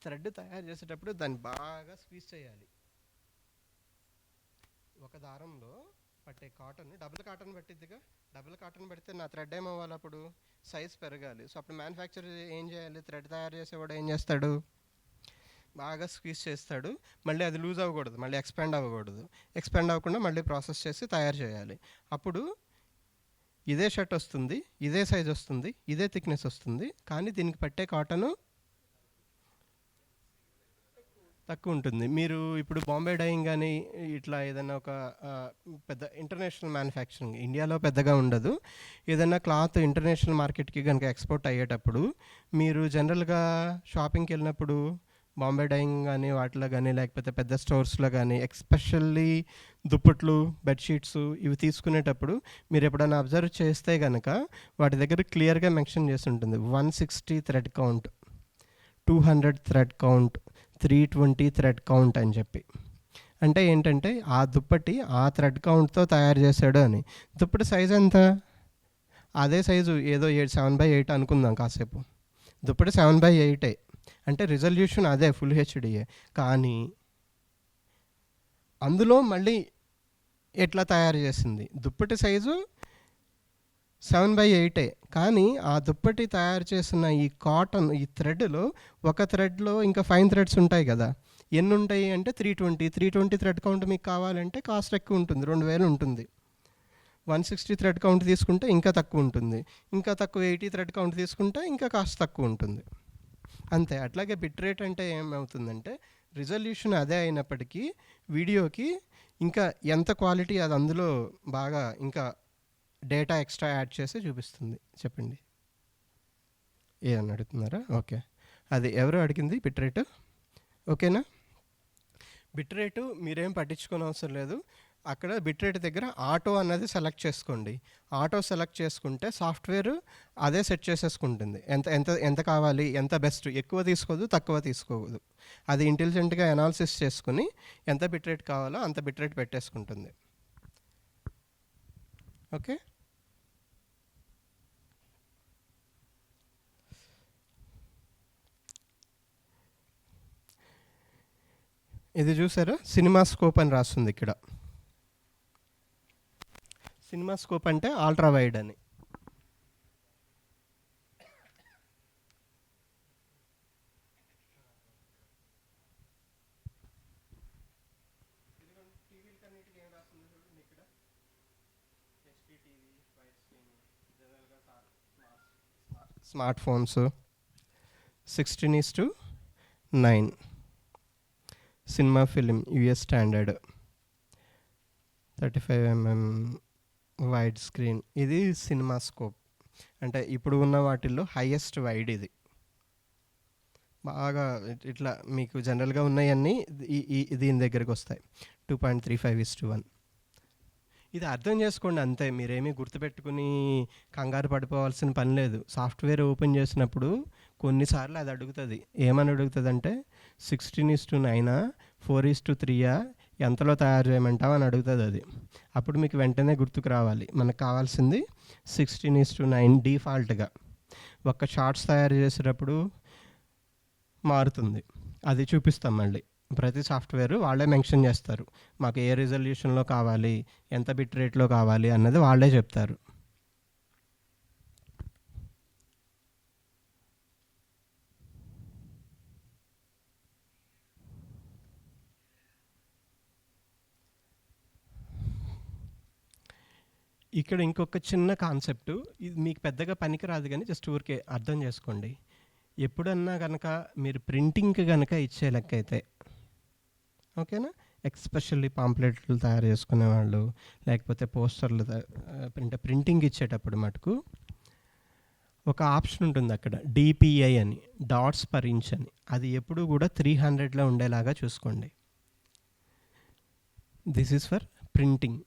Thread తయారు చేసేటప్పుడు దాన్ని బాగా స్క్వీజ్ చేయాలి. ఒక దారంలో పట్టే కాటన్ డబుల్ కాటన్ పట్టిద్దిగా, డబుల్ కాటన్ పడితే నా థ్రెడ్ ఏమవ్వాలి, అప్పుడు సైజ్ పెరగాలి. సో అప్పుడు మ్యానుఫ్యాక్చర్ ఏం చేయాలి, థ్రెడ్ తయారు చేసేవాడు ఏం చేస్తాడు, బాగా స్క్వీజ్ చేస్తాడు. మళ్ళీ అది లూజ్ అవ్వకూడదు, మళ్ళీ ఎక్స్పాండ్ అవ్వకూడదు. ఎక్స్పాండ్ అవ్వకుండా మళ్ళీ ప్రాసెస్ చేసి తయారు చేయాలి. అప్పుడు ఇదే షర్ట్ వస్తుంది, ఇదే సైజ్ వస్తుంది, ఇదే థిక్నెస్ వస్తుంది, కానీ దీనికి పట్టే కాటను తక్కువ ఉంటుంది. మీరు ఇప్పుడు బాంబే డైయింగ్ కానీ ఇట్లా ఏదైనా ఒక పెద్ద ఇంటర్నేషనల్ మ్యానుఫ్యాక్చరింగ్ ఇండియాలో పెద్దగా ఉండదు. ఏదైనా క్లాత్ ఇంటర్నేషనల్ మార్కెట్కి కనుక ఎక్స్పోర్ట్ అయ్యేటప్పుడు మీరు జనరల్గా షాపింగ్కి వెళ్ళినప్పుడు బాంబే డైయింగ్ కానీ వాటిలో కానీ లేకపోతే పెద్ద స్టోర్స్లో కానీ ఎస్పెషల్లీ దుప్పట్లు, బెడ్షీట్స్ ఇవి తీసుకునేటప్పుడు మీరు ఎప్పుడైనా అబ్జర్వ్ చేస్తే కనుక వాటి దగ్గర క్లియర్గా మెన్షన్ చేసి ఉంటుంది 160 thread count, 200 thread count, 320 thread count అని చెప్పి. అంటే ఏంటంటే ఆ దుప్పటి ఆ థ్రెడ్ కౌంట్తో తయారు చేశాడు అని. దుప్పటి సైజ్ ఎంత, అదే సైజు ఏదో 7/8 అనుకుందాం కాసేపు. దుప్పటి 7/8 అంటే రిజల్యూషన్ అదే ఫుల్ హెచ్డిఏ. కానీ అందులో మళ్ళీ ఎట్లా తయారు చేసింది, దుప్పటి సైజు 7/8 కానీ ఆ దుప్పటి తయారు చేసిన ఈ కాటన్ ఈ థ్రెడ్లో ఒక థ్రెడ్లో ఇంకా 5 థ్రెడ్స్ ఉంటాయి కదా. ఎన్ని ఉంటాయి అంటే 320 థ్రెడ్ కౌంట్ మీకు కావాలంటే కాస్ట్ ఎక్కువ ఉంటుంది, 2000 ఉంటుంది. 160 థ్రెడ్ కౌంట్ తీసుకుంటే ఇంకా తక్కువ ఉంటుంది, ఇంకా తక్కువ 80 థ్రెడ్ కౌంట్ తీసుకుంటే ఇంకా కాస్ట్ తక్కువ ఉంటుంది. అంతే. అట్లాగే బిట్ రేట్ అంటే ఏమవుతుందంటే రిజల్యూషన్ అదే అయినప్పటికీ వీడియోకి ఇంకా ఎంత క్వాలిటీ అది అందులో బాగా ఇంకా డేటా ఎక్స్ట్రా యాడ్ చేసి చూపిస్తుంది. చెప్పండి, ఏమని అడుగుతున్నారా? ఓకే, అది ఎవరు అడిగింది బిట్ రేటు? ఓకేనా. బిట్ రేటు మీరేం పట్టించుకోని అవసరం లేదు. అక్కడ బిట్ రేట్ దగ్గర ఆటో అన్నది సెలెక్ట్ చేసుకోండి. ఆటో సెలెక్ట్ చేసుకుంటే సాఫ్ట్వేర్ అదే సెట్ చేసేసుకుంటుంది. ఎంత ఎంత ఎంత కావాలి, ఎంత బెస్ట్, ఎక్కువ తీసుకోదు, తక్కువ తీసుకోదు. అది ఇంటెలిజెంట్గా అనాలిసిస్ చేసుకుని ఎంత బిట్ రేట్ కావాలో అంత బిట్ రేట్ పెట్టేసుకుంటుంది. ఓకే. ఇది చూసారా, సినిమా స్కోప్ అని రాస్తుంది ఇక్కడ. సినిమా స్కోప్ అంటే అల్ట్రా వైడ్ అని. Smart phones 16:9, cinema film US standard 35mm wide screen. ఇది సినిమా స్కోప్ అంటే ఇప్పుడు ఉన్న వాటిల్లో హైయెస్ట్ వైడ్. ఇది బాగా ఇట్లా మీకు జనరల్గా ఉన్నాయన్నీ దీని దగ్గరికి వస్తాయి. 2.35:1. ఇది అర్థం చేసుకోండి అంతే, మీరేమీ గుర్తుపెట్టుకుని కంగారు పడిపోవాల్సిన పని లేదు. సాఫ్ట్వేర్ ఓపెన్ చేసినప్పుడు కొన్నిసార్లు అది అడుగుతుంది. ఏమని అడుగుతుంది అంటే 16:9, 4:3, ఎంతలో తయారు చేయమంటావు అని అడుగుతుంది అది. అప్పుడు మీకు వెంటనే గుర్తుకు రావాలి, మనకు కావాల్సింది 16:9 డిఫాల్ట్గా. ఒక్క షార్ట్స్ తయారు చేసేటప్పుడు మారుతుంది, అది చూపిస్తాం మళ్ళీ. ప్రతి సాఫ్ట్వేర్ వాళ్ళే మెన్షన్ చేస్తారు, మాకు ఏ రిజల్యూషన్లో కావాలి, ఎంత బిట్ రేట్లో కావాలి అన్నది వాళ్ళే చెప్తారు. ఇక్కడ ఇంకొక చిన్న కాన్సెప్ట్, ఇది మీకు పెద్దగా పనికి రాదు కానీ జస్ట్ ఊరికే అర్థం చేసుకోండి. ఎప్పుడన్నా కనుక మీరు ప్రింటింగ్కి కనుక ఇచ్చే లెక్క అయితే, ఓకేనా, ఎక్స్పెషల్లీ పాంప్లెట్లు తయారు చేసుకునేవాళ్ళు లేకపోతే పోస్టర్లు ప్రింటింగ్ ఇచ్చేటప్పుడు మటుకు ఒక ఆప్షన్ ఉంటుంది అక్కడ, డిపిఐ అని, డాట్స్ పర్ ఇంచ్ అని. అది ఎప్పుడు కూడా 300లో ఉండేలాగా చూసుకోండి. This is for printing.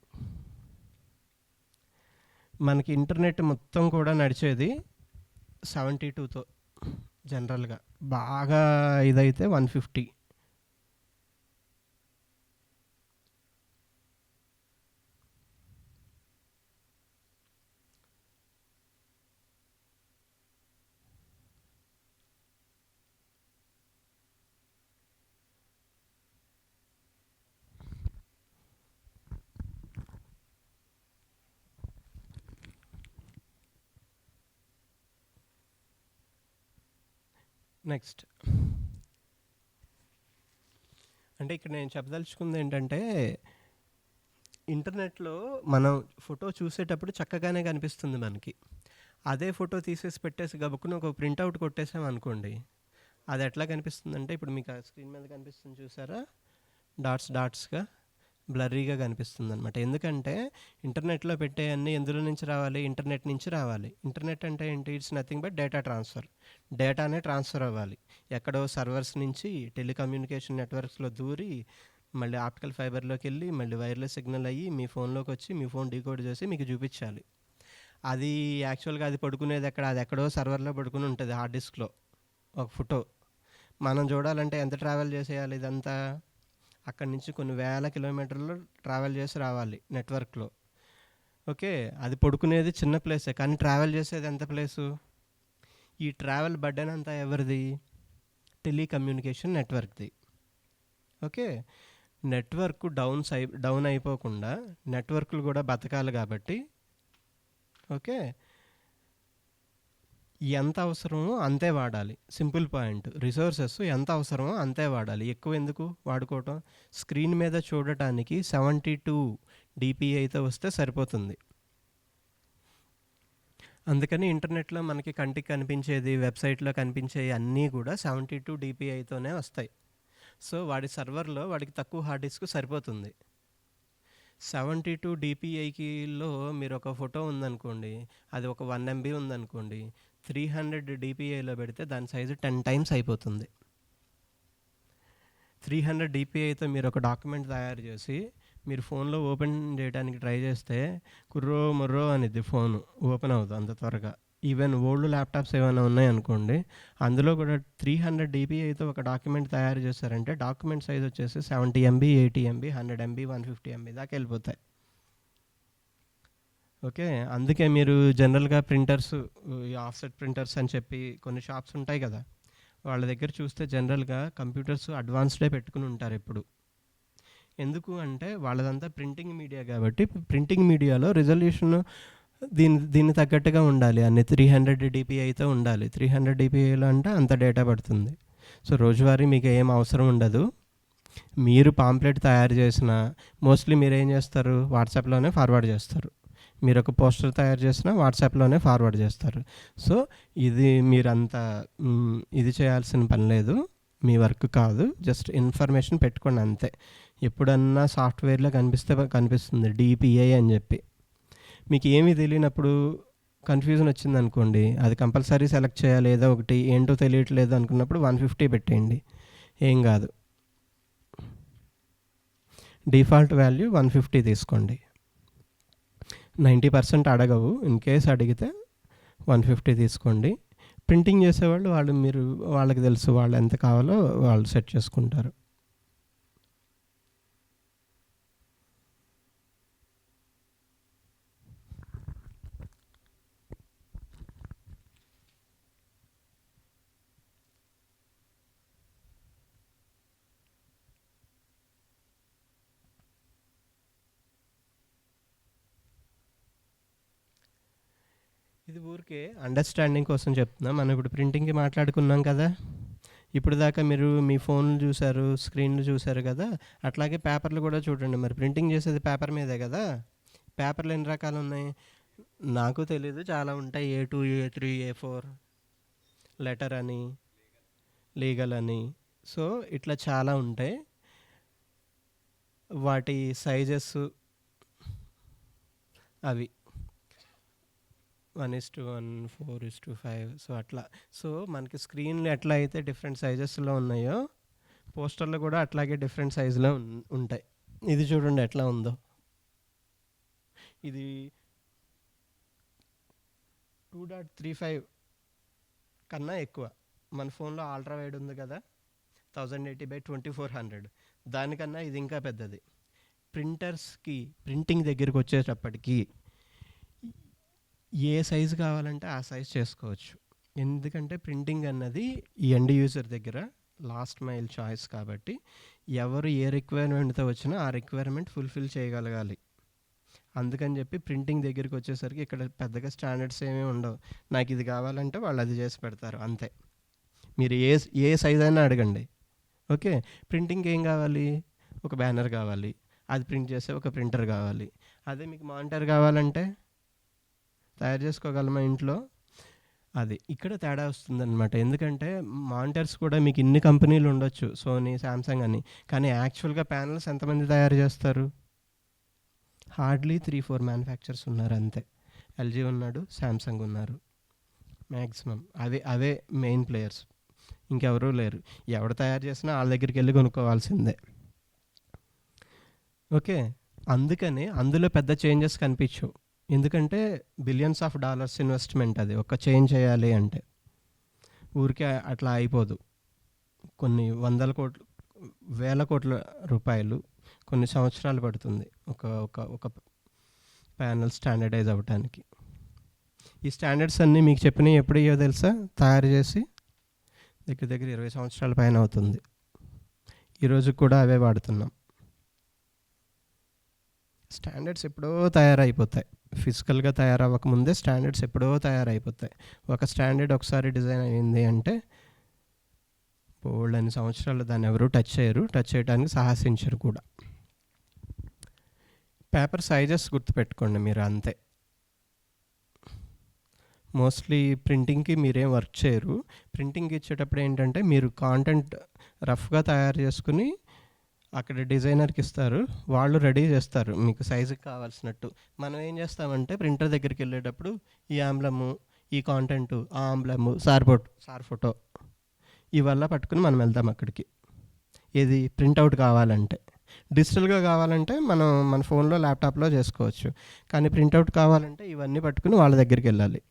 మనకి ఇంటర్నెట్ మొత్తం కూడా నడిచేది 72తో, జనరల్గా బాగా ఇదైతే 150. నెక్స్ట్ అంటే ఇక్కడ నేను చెప్పదలుచుకుంది ఏంటంటే, ఇంటర్నెట్‌లో మనం ఫోటో చూసేటప్పుడు చక్కగానే కనిపిస్తుంది మనకి. అదే ఫోటో తీసేసి పెట్టేసి గబుక్కున ఒక ప్రింటౌట్ కొట్టేసామనుకోండి, అది ఎట్లా కనిపిస్తుందంటే, ఇప్పుడు మీకు ఆ స్క్రీన్ మీద కనిపిస్తుంది చూసారా? డాట్స్ డాట్స్‌గా బ్లర్రీగా కనిపిస్తుందనమాట. ఎందుకంటే ఇంటర్నెట్‌లో పెట్టేయన్నీ ఎందులో నుంచి రావాలి? ఇంటర్నెట్ నుంచి రావాలి. ఇంటర్నెట్ అంటే ఏంటి? It's nothing but data transfer. డేటానే ట్రాన్స్‌ఫర్ అవ్వాలి. ఎక్కడో సర్వర్స్ నుంచి టెలికమ్యూనికేషన్ నెట్వర్క్స్‌లో దూరి, మళ్ళీ ఆప్టికల్ ఫైబర్‌లోకెళ్ళి, మళ్ళీ వైర్లెస్ సిగ్నల్ అయ్యి, మీ ఫోన్‌లోకొచ్చి, మీ ఫోన్ డీకోడ్ చేసి మీకు చూపిచ్చాలి. అది యాక్చువల్‌గా అది పడుకునేది ఎక్కడ? అది ఎక్కడో సర్వర్‌లో పడుకుని ఉంటది హార్డ్ డిస్క్‌లో ఒక ఫోటో. మనం చూడాలంటే ఎంత ట్రావెల్ చేసేయాలి ఇదంతా? అక్కడి నుంచి కొన్ని వేల కిలోమీటర్లు ట్రావెల్ చేసి రావాలి నెట్వర్క్లో. ఓకే, అది పడుకునేది చిన్న ప్లేసే, కానీ ట్రావెల్ చేసేది ఎంత ప్లేసు? ఈ ట్రావెల్ బర్డెన్ అంతా ఎవరిది? టెలికమ్యూనికేషన్ నెట్వర్క్ది. ఓకే, నెట్వర్క్ డౌన్ అయిపోకుండా నెట్వర్క్లు కూడా బతకాలి కాబట్టి, ఓకే, ఎంత అవసరమో అంతే వాడాలి. Simple point. రిసోర్సెస్ ఎంత అవసరమో అంతే వాడాలి. ఎక్కువ ఎందుకు వాడుకోవటం? స్క్రీన్ మీద చూడటానికి 72 DPIతో వస్తే సరిపోతుంది. అందుకని ఇంటర్నెట్లో మనకి కంటికి కనిపించేది, వెబ్సైట్లో కనిపించేవి అన్నీ కూడా 72 DPIతోనే వస్తాయి. సో వాడి సర్వర్లో వాడికి తక్కువ హార్డ్ డిస్క్ సరిపోతుంది. 72 DPIకిలో మీరు ఒక ఫోటో ఉందనుకోండి, అది ఒక 1 MB ఉందనుకోండి, 300 DPIలో పెడితే దాని సైజు 10 టైమ్స్ అయిపోతుంది. 300 DPIతో మీరు ఒక డాక్యుమెంట్ తయారు చేసి మీరు ఫోన్లో ఓపెన్ చేయడానికి ట్రై చేస్తే కుర్రో ముర్రో అనేది ఫోన్ ఓపెన్ అవుతుంది అంత త్వరగా. ఈవెన్ ఓల్డ్ ల్యాప్టాప్స్ ఏమైనా ఉన్నాయనుకోండి, అందులో కూడా 300 DPIతో ఒక డాక్యుమెంట్ తయారు చేశారంటే డాక్యుమెంట్ సైజ్ వచ్చేసి 70 MB, 80 MB, 100 MB, 150 MB దాకా వెళ్ళిపోతాయి. ఓకే, అందుకే మీరు జనరల్గా ప్రింటర్స్, ఈ ఆఫ్సెట్ ప్రింటర్స్ అని చెప్పి కొన్ని షాప్స్ ఉంటాయి కదా, వాళ్ళ దగ్గర చూస్తే జనరల్గా కంప్యూటర్స్ అడ్వాన్స్డే పెట్టుకుని ఉంటారు ఎప్పుడు. ఎందుకు అంటే వాళ్ళదంతా ప్రింటింగ్ మీడియా కాబట్టి, ప్రింటింగ్ మీడియాలో రిజల్యూషన్ దీన్ని తగ్గట్టుగా ఉండాలి. అన్ని 300 DPIతో ఉండాలి. 300 DPIలో అంటే అంత డేటా పడుతుంది. సో రోజువారీ మీకు ఏం అవసరం ఉండదు. మీరు పాంప్లెట్ తయారు చేసిన మోస్ట్లీ మీరు ఏం చేస్తారు? వాట్సాప్లోనే ఫార్వర్డ్ చేస్తారు. మీరు ఒక పోస్టర్ తయారు చేసినా వాట్సాప్లోనే ఫార్వర్డ్ చేస్తారు. సో ఇది మీరంతా ఇది చేయాల్సిన పని లేదు, మీ వర్క్ కాదు. జస్ట్ ఇన్ఫర్మేషన్ పెట్టుకోండి అంతే. ఎప్పుడన్నా సాఫ్ట్వేర్లో కనిపిస్తుంది DPI అని చెప్పి. మీకు ఏమీ తెలియనప్పుడు కన్ఫ్యూజన్ వచ్చింది అనుకోండి, అది కంపల్సరీ సెలెక్ట్ చేయాలి. ఏదో ఒకటి ఏంటో తెలియట్లేదు అనుకున్నప్పుడు 150 పెట్టేయండి, ఏం కాదు. డిఫాల్ట్ వాల్యూ 150 తీసుకోండి. 90% అడగవు. ఇన్ కేస్ అడిగితే 150 తీసుకోండి. ప్రింటింగ్ చేసేవాళ్ళు వాళ్ళకి తెలుసు, వాళ్ళు ఎంత కావాలో వాళ్ళు సెట్ చేసుకుంటారు. ఇది ఊరికే అండర్స్టాండింగ్ కోసం చెప్తున్నా. మనం ఇప్పుడు ప్రింటింగ్కి మాట్లాడుకున్నాం కదా, ఇప్పుడు దాకా మీరు మీ ఫోన్లు చూసారు, స్క్రీన్లు చూసారు కదా, అట్లాగే పేపర్లు కూడా చూడండి. మరి ప్రింటింగ్ చేసేది పేపర్ మీదే కదా. పేపర్లు ఎన్ని రకాలు ఉన్నాయి నాకు తెలీదు, చాలా ఉంటాయి. A2, A3, A4, లెటర్ అని, లీగల్ అని. సో ఇట్లా చాలా ఉంటాయి. వాటి సైజెస్ అవి 1:1, 4:5. సో అట్లా. సో మనకి స్క్రీన్లు ఎట్లా అయితే డిఫరెంట్ సైజెస్లో ఉన్నాయో, పోస్టర్లు కూడా అట్లాగే డిఫరెంట్ సైజులో ఉంటాయి. ఇది చూడండి ఎట్లా ఉందో. ఇది 2.35 కన్నా ఎక్కువ. మన ఫోన్లో అల్ట్రా వైడ్ ఉంది కదా, 1080x2400, దానికన్నా ఇది ఇంకా పెద్దది. ప్రింటర్స్కి ప్రింటింగ్ దగ్గరికి వచ్చేటప్పటికి ఏ సైజు కావాలంటే ఆ సైజ్ చేసుకోవచ్చు. ఎందుకంటే ప్రింటింగ్ అన్నది ఈ ఎండ్ యూజర్ దగ్గర లాస్ట్ మైల్ చాయిస్ కాబట్టి, ఎవరు ఏ రిక్వైర్మెంట్తో వచ్చినా ఆ రిక్వైర్మెంట్ ఫుల్ఫిల్ చేయగలగాలి. అందుకని చెప్పి ప్రింటింగ్ దగ్గరికి వచ్చేసరికి ఇక్కడ పెద్దగా స్టాండర్డ్స్ ఏమీ ఉండవు. నాకు ఇది కావాలంటే వాళ్ళు అది చేసి పెడతారు అంతే. మీరు ఏ సైజ్ అయినా అడగండి. ఓకే. ప్రింటింగ్కి ఏం కావాలి? ఒక బ్యానర్ కావాలి, అది ప్రింట్ చేసే ఒక ప్రింటర్ కావాలి. అదే మీకు మానిటర్ కావాలంటే తయారు చేసుకోగలమా ఇంట్లో? అది ఇక్కడ తేడా వస్తుందన్నమాట. ఎందుకంటే మానిటర్స్ కూడా మీకు ఇన్ని కంపెనీలు ఉండొచ్చు, సోనీ, శాంసంగ్ అని, కానీ యాక్చువల్గా ప్యానల్స్ ఎంతమంది తయారు చేస్తారు? హార్డ్లీ 3-4 మ్యానుఫ్యాక్చర్స్ ఉన్నారు అంతే. ఎల్జీ ఉన్నాడు, శాంసంగ్ ఉన్నారు, మ్యాక్సిమం అవే మెయిన్ ప్లేయర్స్, ఇంకెవరూ లేరు. ఎవడు తయారు చేసినా వాళ్ళ దగ్గరికి వెళ్ళి కొనుక్కోవాల్సిందే. ఓకే. అందుకని అందులో పెద్ద చేంజెస్ కనిపించవు. ఎందుకంటే బిలియన్స్ ఆఫ్ డాలర్స్ ఇన్వెస్ట్మెంట్, అది ఒక చేంజ్ చేయాలి అంటే ఊరికే అట్లా అయిపోదు. కొన్ని వందల కోట్లు, వేల కోట్ల రూపాయలు, కొన్ని సంవత్సరాలు పడుతుంది ఒక ఒక ఒక ప్యానల్ స్టాండర్డైజ్ అవ్వటానికి. ఈ స్టాండర్డ్స్ అన్నీ మీకు చెప్పినవి ఎప్పుడు అయ్యో తెలుసా? తయారు చేసి దగ్గర దగ్గర 20 సంవత్సరాల పైన అవుతుంది. ఈరోజు కూడా అవే వాడుతున్నాం. స్టాండర్డ్స్ ఎప్పుడో తయారైపోతాయి. ఫిజికల్గా తయారవ్వకముందే స్టాండర్డ్స్ ఎప్పుడో తయారైపోతాయి. ఒక స్టాండర్డ్ ఒకసారి డిజైన్ అయింది అంటే బోల్డన్ని సంవత్సరాలు దాన్ని ఎవరు టచ్ చేయరు, టచ్ చేయడానికి సాహసించరు కూడా. పేపర్ సైజెస్ గుర్తుపెట్టుకోండి మీరు, అంతే. మోస్ట్లీ ప్రింటింగ్కి మీరేం వర్క్ చేయరు. ప్రింటింగ్కి ఇచ్చేటప్పుడు ఏంటంటే మీరు కాంటెంట్ రఫ్గా తయారు చేసుకుని అక్కడ డిజైనర్కి ఇస్తారు, వాళ్ళు రెడీ చేస్తారు మీకు సైజుకి కావాల్సినట్టు. మనం ఏం చేస్తామంటే ప్రింటర్ దగ్గరికి వెళ్ళేటప్పుడు ఈ ఆంబ్లము, ఈ కాంటెంటు, ఆ ఆంబ్లము, సార్ ఫోటో ఇవల్ల పట్టుకుని మనం వెళ్తాం అక్కడికి. ఏది ప్రింట్అవుట్ కావాలంటే. డిజిటల్గా కావాలంటే మనం మన ఫోన్లో, ల్యాప్టాప్లో చేసుకోవచ్చు. కానీ ప్రింట్అవుట్ కావాలంటే ఇవన్నీ పట్టుకుని వాళ్ళ దగ్గరికి వెళ్ళాలి.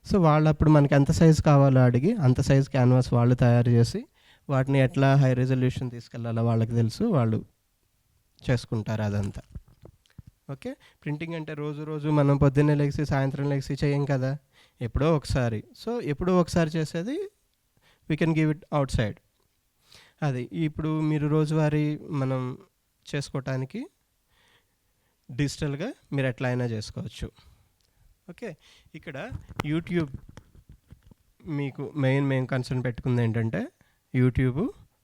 సో వాళ్ళు అప్పుడు మనకి ఎంత సైజు కావాలో అడిగి అంత సైజు క్యాన్వాస్ వాళ్ళు తయారు చేసి వాటిని ఎట్లా హై రెజల్యూషన్ తీసుకెళ్ళాలో వాళ్ళకి తెలుసు, వాళ్ళు చేసుకుంటారు అదంతా. ఓకే. ప్రింటింగ్ అంటే రోజు మనం పొద్దున్నే లేచి సాయంత్రం లేచి చేయం కదా, ఎప్పుడో ఒకసారి. సో ఎప్పుడో ఒకసారి చేసేది we can give it out side. అది ఇప్పుడు మీరు రోజువారీ మనం చేసుకోవటానికి డిజిటల్గా మీరు ఎట్లా అయినా చేసుకోవచ్చు. ఓకే. ఇక్కడ యూట్యూబ్ మీకు మెయిన్ కన్సర్న్ పెట్టుకుంది ఏంటంటే యూట్యూబ్,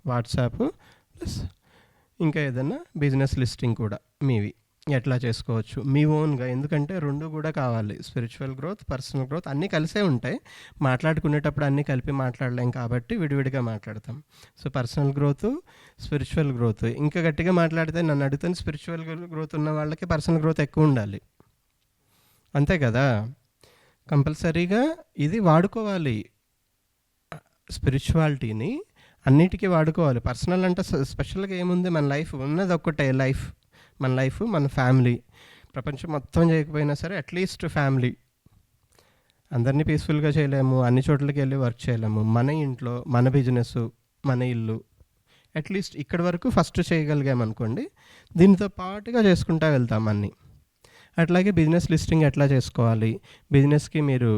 వాట్సాప్ ప్లస్ ఇంకా ఏదైనా బిజినెస్ లిస్టింగ్ కూడా మీవి ఎట్లా చేసుకోవచ్చు మీ ఓన్గా. ఎందుకంటే రెండు కూడా కావాలి, స్పిరిచువల్ గ్రోత్, పర్సనల్ గ్రోత్ అన్నీ కలిసే ఉంటాయి. మాట్లాడుకునేటప్పుడు అన్నీ కలిపి మాట్లాడలేం కాబట్టి విడివిడిగా మాట్లాడతాం. So personal growth, spiritual growth. ఇంకా గట్టిగా మాట్లాడితే నన్ను అడుగుతాను, స్పిరిచువల్ గ్రోత్ ఉన్న వాళ్ళకి పర్సనల్ గ్రోత్ ఎక్కువ ఉండాలి, అంతే కదా. కంపల్సరీగా ఇది వాడుకోవాలి, స్పిరిచువాలిటీని అన్నిటికీ వాడుకోవాలి. పర్సనల్ అంటే స్పెషల్గా ఏముంది, మన లైఫ్ ఉన్నది ఒక్కటే లైఫ్, మన లైఫ్, మన ఫ్యామిలీ. ప్రపంచం మొత్తం చేయకపోయినా సరే అట్లీస్ట్ ఫ్యామిలీ. అందరినీ పీస్ఫుల్గా చేయలేము, అన్ని చోట్లకి వెళ్ళి వర్క్ చేయలేము. మన ఇంట్లో మన బిజినెస్, మన ఇల్లు, అట్లీస్ట్ ఇక్కడి వరకు ఫస్ట్ చేయగలిగామనుకోండి, దీంతో పాటుగా చేసుకుంటూ వెళ్తాం అన్నీ. అట్లాగే బిజినెస్ లిస్టింగ్ ఎట్లా చేసుకోవాలి, బిజినెస్కి మీరు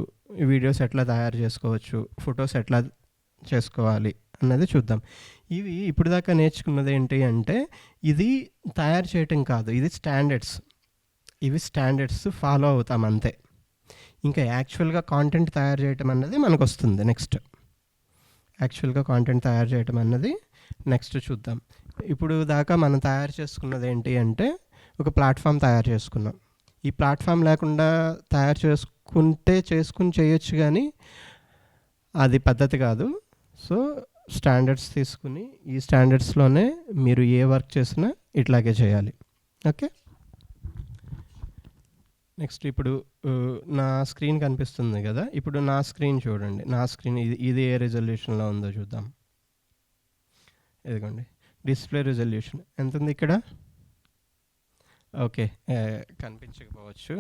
వీడియోస్ ఎట్లా తయారు చేసుకోవచ్చు, ఫొటోస్ ఎట్లా చేసుకోవాలి అన్నది చూద్దాం. ఇవి ఇప్పుడు దాకా నేర్చుకున్నది ఏంటి అంటే ఇది తయారు చేయటం కాదు, ఇది స్టాండర్డ్స్. ఇవి స్టాండర్డ్స్ ఫాలో అవుతాం అంతే. ఇంకా యాక్చువల్గా కాంటెంట్ తయారు చేయటం అన్నది మనకు వస్తుంది నెక్స్ట్. యాక్చువల్గా కాంటెంట్ తయారు చేయటం అన్నది నెక్స్ట్ చూద్దాం. ఇప్పుడు దాకా మనం తయారు చేసుకున్నది ఏంటి అంటే ఒక ప్లాట్ఫామ్ తయారు చేసుకున్నాం. ఈ ప్లాట్ఫామ్ లేకుండా తయారు చేసుకుని చేయొచ్చు, కానీ అది పద్ధతి కాదు. సో స్టాండర్డ్స్ తీసుకుని ఈ స్టాండర్డ్స్లోనే మీరు ఏ వర్క్ చేసినా ఇట్లాగే చేయాలి. ఓకే. నెక్స్ట్ ఇప్పుడు నా స్క్రీన్ కనిపిస్తుంది కదా, ఇప్పుడు నా స్క్రీన్ చూడండి. నా స్క్రీన్ ఇది ఏ రెజల్యూషన్లో ఉందో చూద్దాం. ఇదిగోండి డిస్ప్లే రెజల్యూషన్ ఎంత ఉంది ఇక్కడ. ఓకే, కనిపించకపోవచ్చు.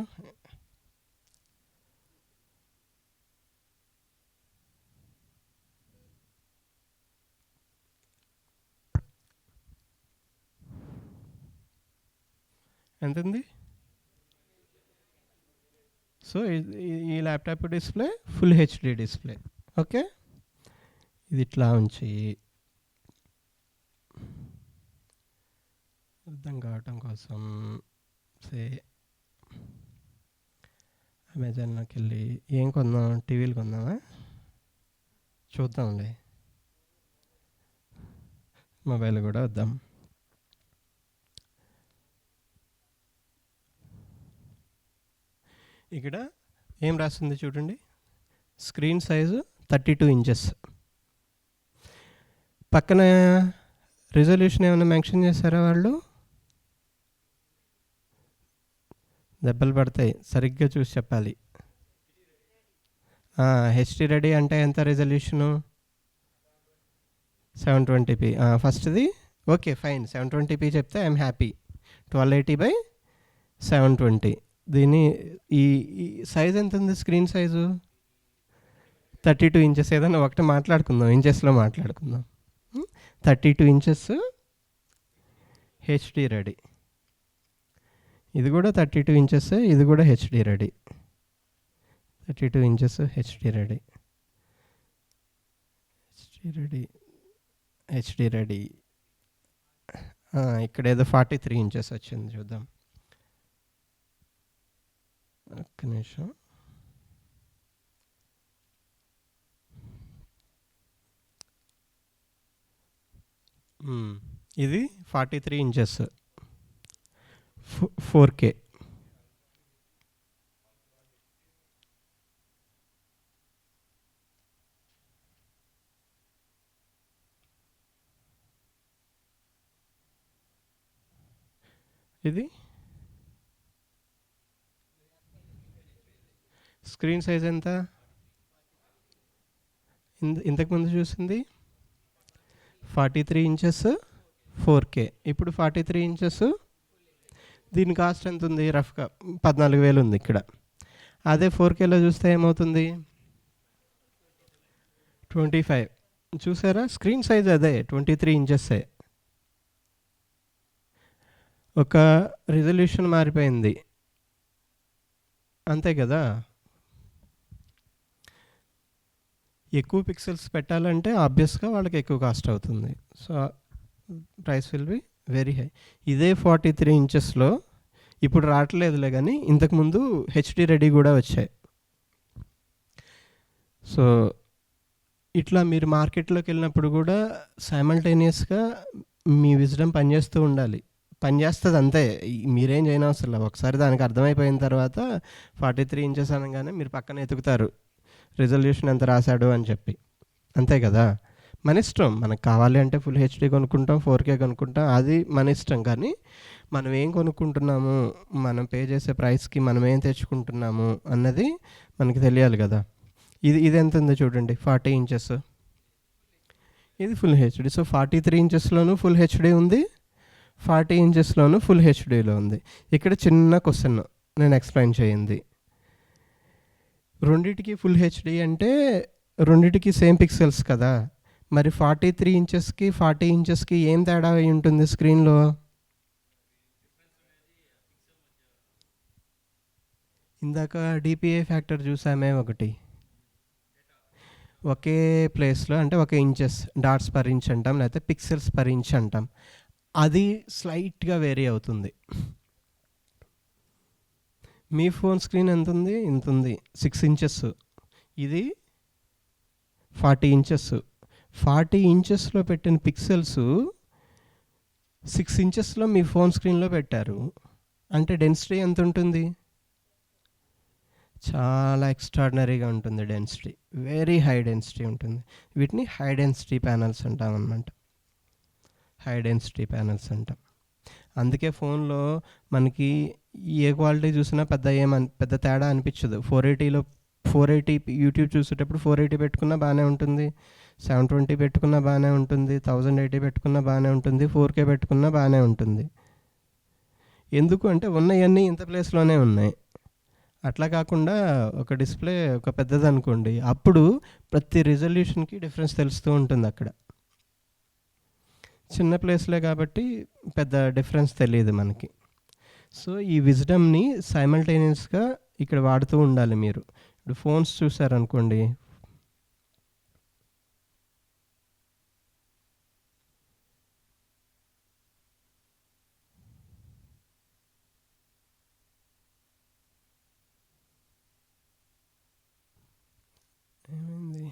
ఎంత ఉంది? సో ఈ laptop display full HD display. Okay, ఇది ఇట్లా ఉంచి అర్థం కావటం కోసం అమెజాన్లోకి వెళ్ళి ఏం కొందాం, టీవీలు కొందామా? చూద్దాంలే, మొబైల్ కూడా వద్దాం. ఇక్కడ ఏం రాస్తుంది చూడండి, స్క్రీన్ సైజు 32 ఇంచెస్. పక్కన రిజల్యూషన్ ఏమైనా మెన్షన్ చేశారా వాళ్ళు? దెబ్బలు పడతాయి, సరిగ్గా చూసి చెప్పాలి. హెచ్డి రెడీ అంటే ఎంత రిజల్యూషను? 720p. ఫస్ట్ది ఓకే ఫైన్, 720p చెప్తే ఐఎమ్ హ్యాపీ. 1280/720. దీని ఈ సైజ్ ఎంత ఉంది స్క్రీన్ సైజు? 32 ఇంచెస్. ఏదైనా ఒకటి మాట్లాడుకుందాం, ఇంచెస్లో మాట్లాడుకుందాం. 32 ఇంచెస్ హెచ్డి రెడీ. ఇది కూడా 32 ఇంచెస్, ఇది కూడా HD ready. 32 inches HD ready, HD ready. ఇక్కడ ఏదో 43 ఇంచెస్ వచ్చింది, చూద్దాం ఒక్క నిమిషం. ఇది 43 ఇంచెస్ 4K. ఇది స్క్రీన్ సైజ్ ఎంత? ఇంతకుముందు చూసింది 43 ఇంచెస్ 4K. ఇప్పుడు 43 ఇంచెస్. దీని కాస్ట్ ఎంత ఉంది? రఫ్గా 14,000 ఉంది ఇక్కడ. అదే 4Kలో చూస్తే ఏమవుతుంది? 25. చూసారా, స్క్రీన్ సైజ్ అదే 23 ఇంచెస్సే, ఒక రిజల్యూషన్ మారిపోయింది అంతే కదా. ఎక్కువ పిక్సెల్స్ పెట్టాలంటే ఆబ్వియస్గా వాళ్ళకి ఎక్కువ కాస్ట్ అవుతుంది. So price will be very high. ఇదే 43 ఇంచెస్లో ఇప్పుడు రావట్లేదులే, కానీ ఇంతకుముందు హెచ్డి రెడీ కూడా వచ్చాయి. సో ఇట్లా మీరు మార్కెట్లోకి వెళ్ళినప్పుడు కూడా సైమల్టేనియస్గా మీ విజ్డమ్ పనిచేస్తూ ఉండాలి. పనిచేస్తుంది అంతే, మీరేం చేయనవసరం లేదు. ఒకసారి దానికి అర్థమైపోయిన తర్వాత 43 ఇంచెస్ అనగానే మీరు పక్కన ఎతుకుతారు రిజల్యూషన్ ఎంత రాశాడు అని చెప్పి, అంతే కదా. మన ఇష్టం, మనకు కావాలి అంటే ఫుల్ హెచ్డి కొనుక్కుంటాం, 4K కొనుక్కుంటాం, అది మన ఇష్టం. కానీ మనం ఏం కొనుక్కుంటున్నాము, మనం పే చేసే ప్రైస్కి మనం ఏం తెచ్చుకుంటున్నాము అన్నది మనకి తెలియాలి కదా. ఇది ఎంత ఉందో చూడండి, 40 ఇంచెస్. ఇది ఫుల్ హెచ్డి. సో 43 ఇంచెస్లోనూ ఫుల్ హెచ్డి ఉంది, 40 ఇంచెస్లోనూ ఫుల్ హెచ్డీలో ఉంది. ఇక్కడ చిన్న క్వశ్చన్ నేను ఎక్స్ప్లెయిన్ చేయింది, రెండిటికి ఫుల్ హెచ్డి అంటే రెండిటికి సేమ్ పిక్సెల్స్ కదా. మరి 43 ఇంచెస్కి 40 ఇంచెస్కి ఏం తేడా అయి ఉంటుంది స్క్రీన్లో? ఇందాక డిపిఐ ఫ్యాక్టర్ చూసామే ఒకటి, ఒకే ప్లేస్లో అంటే ఒక ఇంచెస్, డాట్స్ పర్ ఇంచ్ అంటాం, లేకపోతే పిక్సెల్స్ పర్ ఇంచ్ అంటాం. అది స్లైట్గా వేరీ అవుతుంది. మీ ఫోన్ స్క్రీన్ ఎంత ఉంది? ఇంత ఉంది, 6 ఇంచెస్. ఇది 40 ఇంచెస్. 40 ఇంచెస్లో పెట్టిన పిక్సెల్స్ 6 ఇంచెస్లో మీ ఫోన్ స్క్రీన్లో పెట్టారు అంటే డెన్సిటీ ఎంత ఉంటుంది? చాలా ఎక్స్ట్రాడినరీగా ఉంటుంది డెన్సిటీ, వెరీ హై డెన్సిటీ ఉంటుంది. వీటిని హై డెన్సిటీ ప్యానల్స్ అంటాం అన్నమాట, హై డెన్సిటీ ప్యానల్స్ అంటాం. అందుకే ఫోన్లో మనకి ఏ క్వాలిటీ చూసినా పెద్ద తేడా అనిపించదు. 480 యూట్యూబ్ చూసేటప్పుడు 480 పెట్టుకున్నా బాగానే ఉంటుంది, 720 పెట్టుకున్నా బాగానే ఉంటుంది, 1080 పెట్టుకున్నా బాగానే ఉంటుంది, 4K పెట్టుకున్నా బాగానే ఉంటుంది. ఎందుకు అంటే ఉన్నవన్నీ ఇంత ప్లేస్లోనే ఉన్నాయి. అట్లా కాకుండా ఒక డిస్ప్లే ఒక పెద్దది అనుకోండి, అప్పుడు ప్రతి రిజల్యూషన్కి డిఫరెన్స్ తెలుస్తూ ఉంటుంది. అక్కడ చిన్న ప్లేస్లే కాబట్టి పెద్ద డిఫరెన్స్ తెలియదు మనకి. సో ఈ విజ్డమ్ని సైమల్టేనియస్గా ఇక్కడ వాడుతూ ఉండాలి మీరు. ఇప్పుడు ఫోన్స్ చూసారనుకోండి, ఏమైంది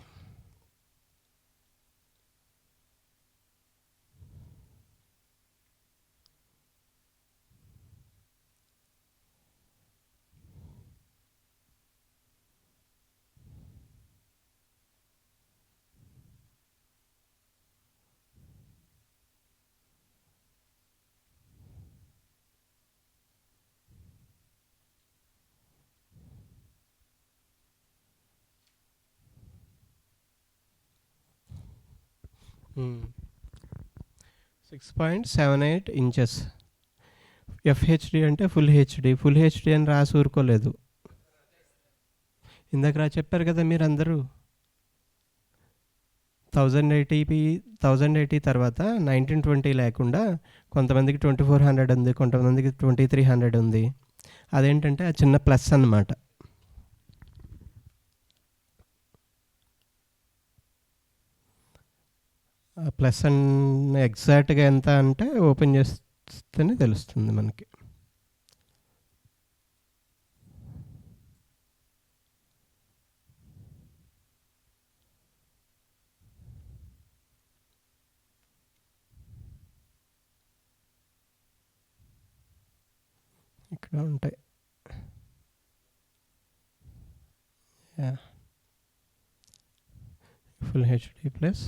6.78 ఇంచెస్. ఎఫ్హెచ్డి అంటే ఫుల్ హెచ్డి అని రాసి ఊరుకోలేదు. ఇందాక చెప్పారు కదా మీరు అందరూ 1080 తర్వాత 1920 లేకుండా కొంతమందికి 2400 ఉంది, కొంతమందికి 2300 ఉంది. అదేంటంటే ఆ చిన్న ప్లస్ అన్నమాట. ప్లస్ అండ్ ఎగ్జాక్ట్గా ఎంత అంటే ఓపెన్ చేస్తేనే తెలుస్తుంది మనకి. ఇక్కడ ఉంటాయి. Full HD plus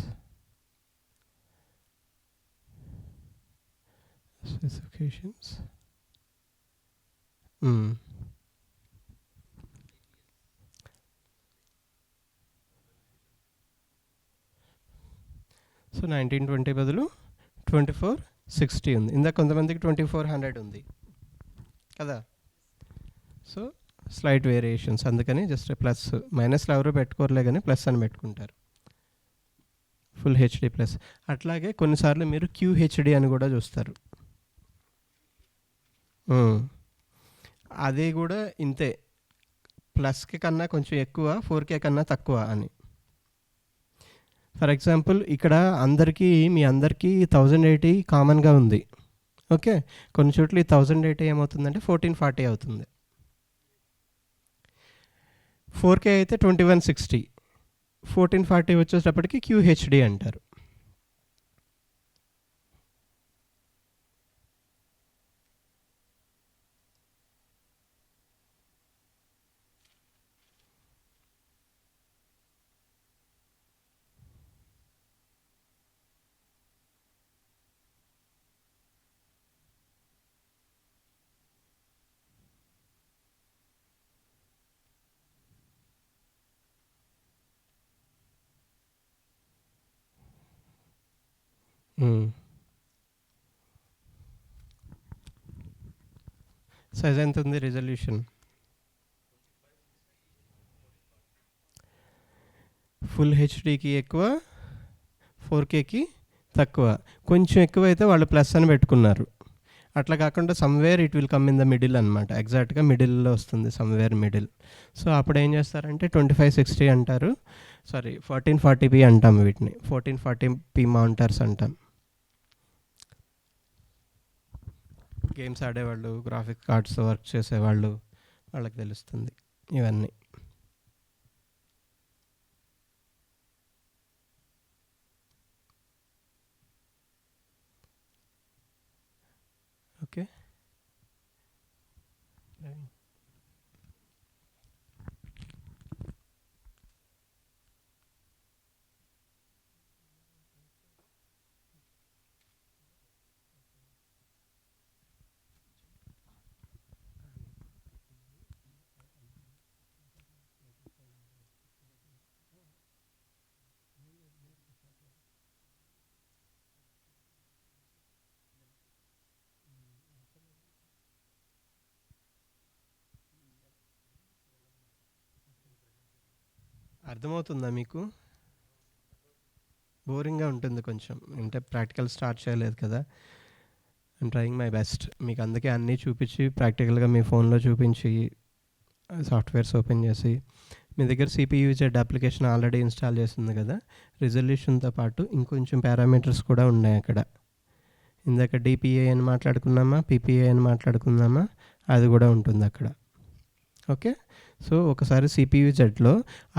specifications. So 1920 బదులు 2460 ఉంది. ఇందాక కొంతమందికి 2400 ఉంది కదా. సో స్లైట్ వేరియేషన్స్, అందుకని జస్ట్ ప్లస్ మైనస్లో ఎవరు పెట్టుకోరలే కానీ ప్లస్ అని పెట్టుకుంటారు. Full HD plus. అట్లాగే కొన్నిసార్లు మీరు క్యూహెచ్డి అని కూడా చూస్తారు. అది కూడా ఇంతే, ప్లస్కి కన్నా కొంచెం ఎక్కువ, 4K కన్నా తక్కువ అని. ఫర్ ఎగ్జాంపుల్ ఇక్కడ మీ అందరికీ 1080 కామన్గా ఉంది. ఓకే, కొన్ని చోట్ల ఈ 1080 ఏమవుతుందంటే 1440 అవుతుంది. 4K అయితే 2160, 1440 వచ్చేటప్పటికి క్యూహెచ్డి అంటారు. సైజ్ ఎంత ఉంది రిజల్యూషన్? ఫుల్ హెచ్డికి ఎక్కువ, 4Kకి తక్కువ. కొంచెం ఎక్కువ అయితే వాళ్ళు ప్లస్ అని పెట్టుకున్నారు. అట్లా కాకుండా somewhere it will come in the middle అనమాట. ఎగ్జాక్ట్గా మిడిల్లో వస్తుంది, సమ్వేర్ మిడిల్. సో అప్పుడు ఏం చేస్తారంటే 2560 అంటారు, సారీ 1440p అంటాం వీటిని. 1440p మానిటర్స్ అంటాం. గేమ్స్ ఆడేవాళ్ళు, గ్రాఫిక్ కార్డ్స్ వర్క్ చేసేవాళ్ళు, వాళ్ళకి తెలుస్తుంది ఇవన్నీ. ఓకే, అర్థమవుతుందా మీకు? బోరింగ్గా ఉంటుంది కొంచెం, అంటే ప్రాక్టికల్ స్టార్ట్ చేయలేదు కదా. I'm trying my best. మీకు అందుకే అన్నీ చూపించి ప్రాక్టికల్గా మీ ఫోన్లో చూపించి సాఫ్ట్వేర్స్ ఓపెన్ చేసి, మీ దగ్గర CPU-Z అప్లికేషన్ ఆల్రెడీ ఇన్స్టాల్ చేస్తుంది కదా, రిజల్యూషన్తో పాటు ఇంకొంచెం పారామీటర్స్ కూడా ఉన్నాయి అక్కడ. ఇందాక DPI అని మాట్లాడుకున్నామా, PPI అని మాట్లాడుకున్నామా, అది కూడా ఉంటుంది అక్కడ. ఓకే, సో ఒకసారి CPU-Zలో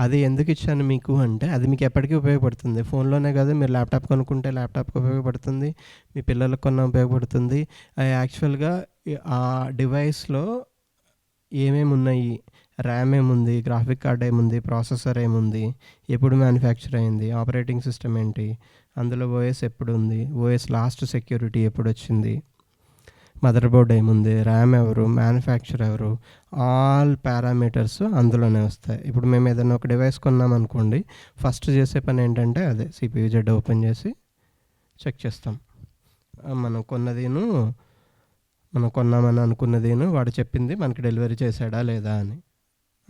అది ఎందుకు ఇచ్చాను మీకు అంటే, అది మీకు ఎప్పటికీ ఉపయోగపడుతుంది. ఫోన్లోనే కాదు, మీరు ల్యాప్టాప్ కొనుక్కుంటే ల్యాప్టాప్కి ఉపయోగపడుతుంది, మీ పిల్లలకు కొన్న ఉపయోగపడుతుంది. యాక్చువల్గా ఆ డివైస్లో ఏమేమి ఉన్నాయి, ర్యామ్ ఏముంది, గ్రాఫిక్ కార్డ్ ఏముంది, ప్రాసెసర్ ఏముంది, ఎప్పుడు మ్యానుఫ్యాక్చర్ అయింది, ఆపరేటింగ్ సిస్టమ్ ఏంటి, అందులో OS ఎప్పుడు ఉంది, OS లాస్ట్ సెక్యూరిటీ ఎప్పుడు వచ్చింది, మదర్ బోర్డ్ ఏముంది, ర్యామ్ ఎవరు, మ్యానుఫ్యాక్చర్ ఎవరు, ఆల్ పారామీటర్స్ అందులోనే వస్తాయి. ఇప్పుడు మేము ఏదైనా ఒక డివైస్ కొన్నాం అనుకోండి, ఫస్ట్ చేసే పని ఏంటంటే అదే CPU-Z ఓపెన్ చేసి చెక్ చేస్తాం. మనం కొన్నదేను, మనం కొన్నామని అనుకున్నదేను, వాడు చెప్పింది మనకి డెలివరీ చేశాడా లేదా అని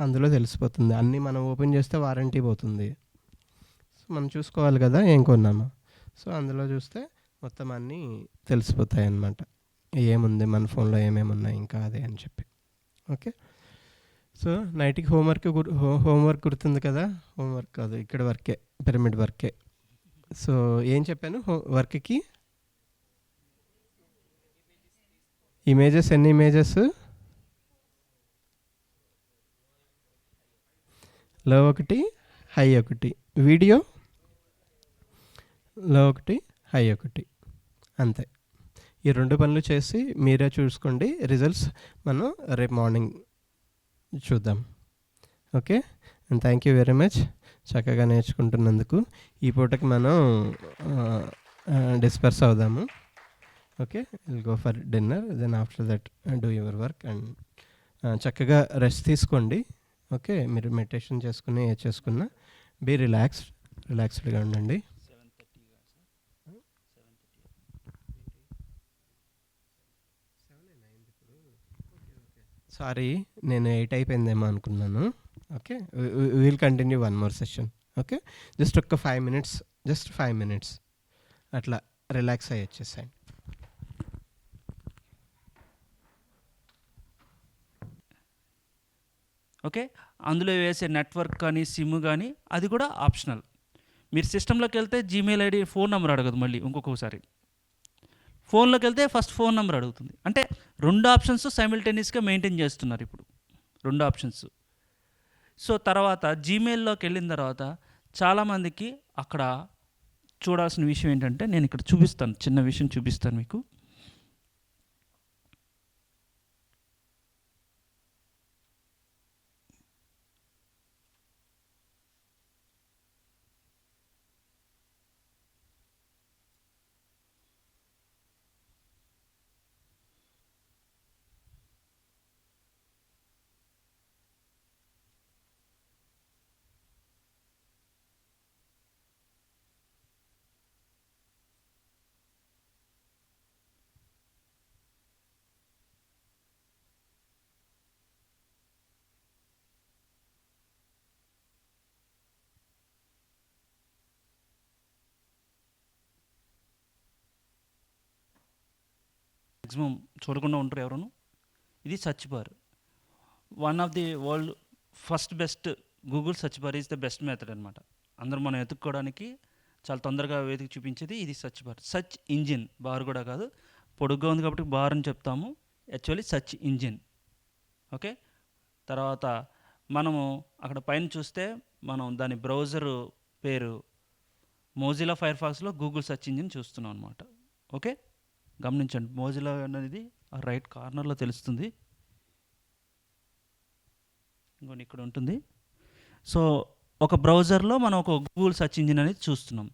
అందులో తెలిసిపోతుంది. అన్నీ మనం ఓపెన్ చేస్తే వారంటీ పోతుంది. సో మనం చూసుకోవాలి కదా ఏం కొన్నామో. సో అందులో చూస్తే మొత్తం అన్నీ తెలిసిపోతాయి అన్నమాట. ఏముంది మన ఫోన్లో, ఏమేమి ఉన్నాయి ఇంకా అదే అని చెప్పి. ఓకే. సో నైట్కి హోంవర్క్ గుర్తుంది కదా. హోంవర్క్ కాదు, ఇక్కడ వర్కే, పిరమిడ్ వర్కే. సో ఏం చెప్పాను వర్క్కి? ఇమేజెస్, ఎన్ని ఇమేజెస్? లో ఒకటి, హై ఒకటి. వీడియో లో ఒకటి, హై ఒకటి. అంతే. ఈ 2 పనులు చేసి మీరే చూసుకోండి. రిజల్ట్స్ మనం రేపు మార్నింగ్ చూద్దాం. Okay. And thank you very much చక్కగా నేర్చుకుంటున్నందుకు. ఈ పూటకి మనం డిస్పర్స్ అవుదాము. Okay, will go for dinner, then after that do your work. And చక్కగా రెస్ట్ తీసుకోండి. ఓకే, మీరు మెడిటేషన్ చేసుకుని ఏ చేసుకున్నా బీ రిలాక్స్డ్గా ఉండండి. సారీ, నేను 8 అయిపోయిందేమో అనుకున్నాను. Okay, will continue 1 more session. Okay, just ఒక 5 minutes, జస్ట్ 5 minutes అట్లా రిలాక్స్ అయ్యి వచ్చేసాయండి. ఓకే, అందులో వేసే నెట్వర్క్ కానీ సిమ్ కానీ అది కూడా ఆప్షనల్. మీరు సిస్టంలోకి వెళ్తే జీమెయిల్ ఐడి, ఫోన్ నెంబర్ అడగదు. మళ్ళీ ఇంకొకసారి ఫోన్లోకి వెళ్తే ఫస్ట్ ఫోన్ నెంబర్ అడుగుతుంది. అంటే 2 ఆప్షన్స్ సైమిల్టేనియస్గా మెయింటైన్ చేస్తున్నారు ఇప్పుడు, 2 ఆప్షన్స్. సో తర్వాత జీమెయిల్లోకి వెళ్ళిన తర్వాత చాలామందికి అక్కడ చూడాల్సిన విషయం ఏంటంటే, నేను ఇక్కడ చూపిస్తాను, చిన్న విషయం చూపిస్తాను మీకు. మ్యాక్సిమం చూడకుండా ఉంటారు ఎవరు. ఇది search bar, one of the world first best. Google search bar is the best method అనమాట. అందరూ మనం ఎత్తుక్కోవడానికి చాలా తొందరగా వెతికి చూపించేది ఇది search bar. Search engine, bar కూడా కాదు, పొడుగ్గా ఉంది కాబట్టి బార్ అని చెప్తాము, యాక్చువల్లీ సర్చ్ ఇంజిన్. ఓకే, తర్వాత మనము అక్కడ పైన చూస్తే మనం దాని బ్రౌజర్ పేరు మోజిలా ఫైర్ ఫాక్స్లో గూగుల్ సర్చ్ ఇంజిన్ చూస్తున్నాం అనమాట. ఓకే, గమనించండి, మోజిలా అనేది ఆ రైట్ కార్నర్లో తెలుస్తుంది, ఇంకొని ఇక్కడ ఉంటుంది. సో ఒక బ్రౌజర్లో మనం ఒక గూగుల్ సర్చ్ ఇంజిన్ అనేది చూస్తున్నాం.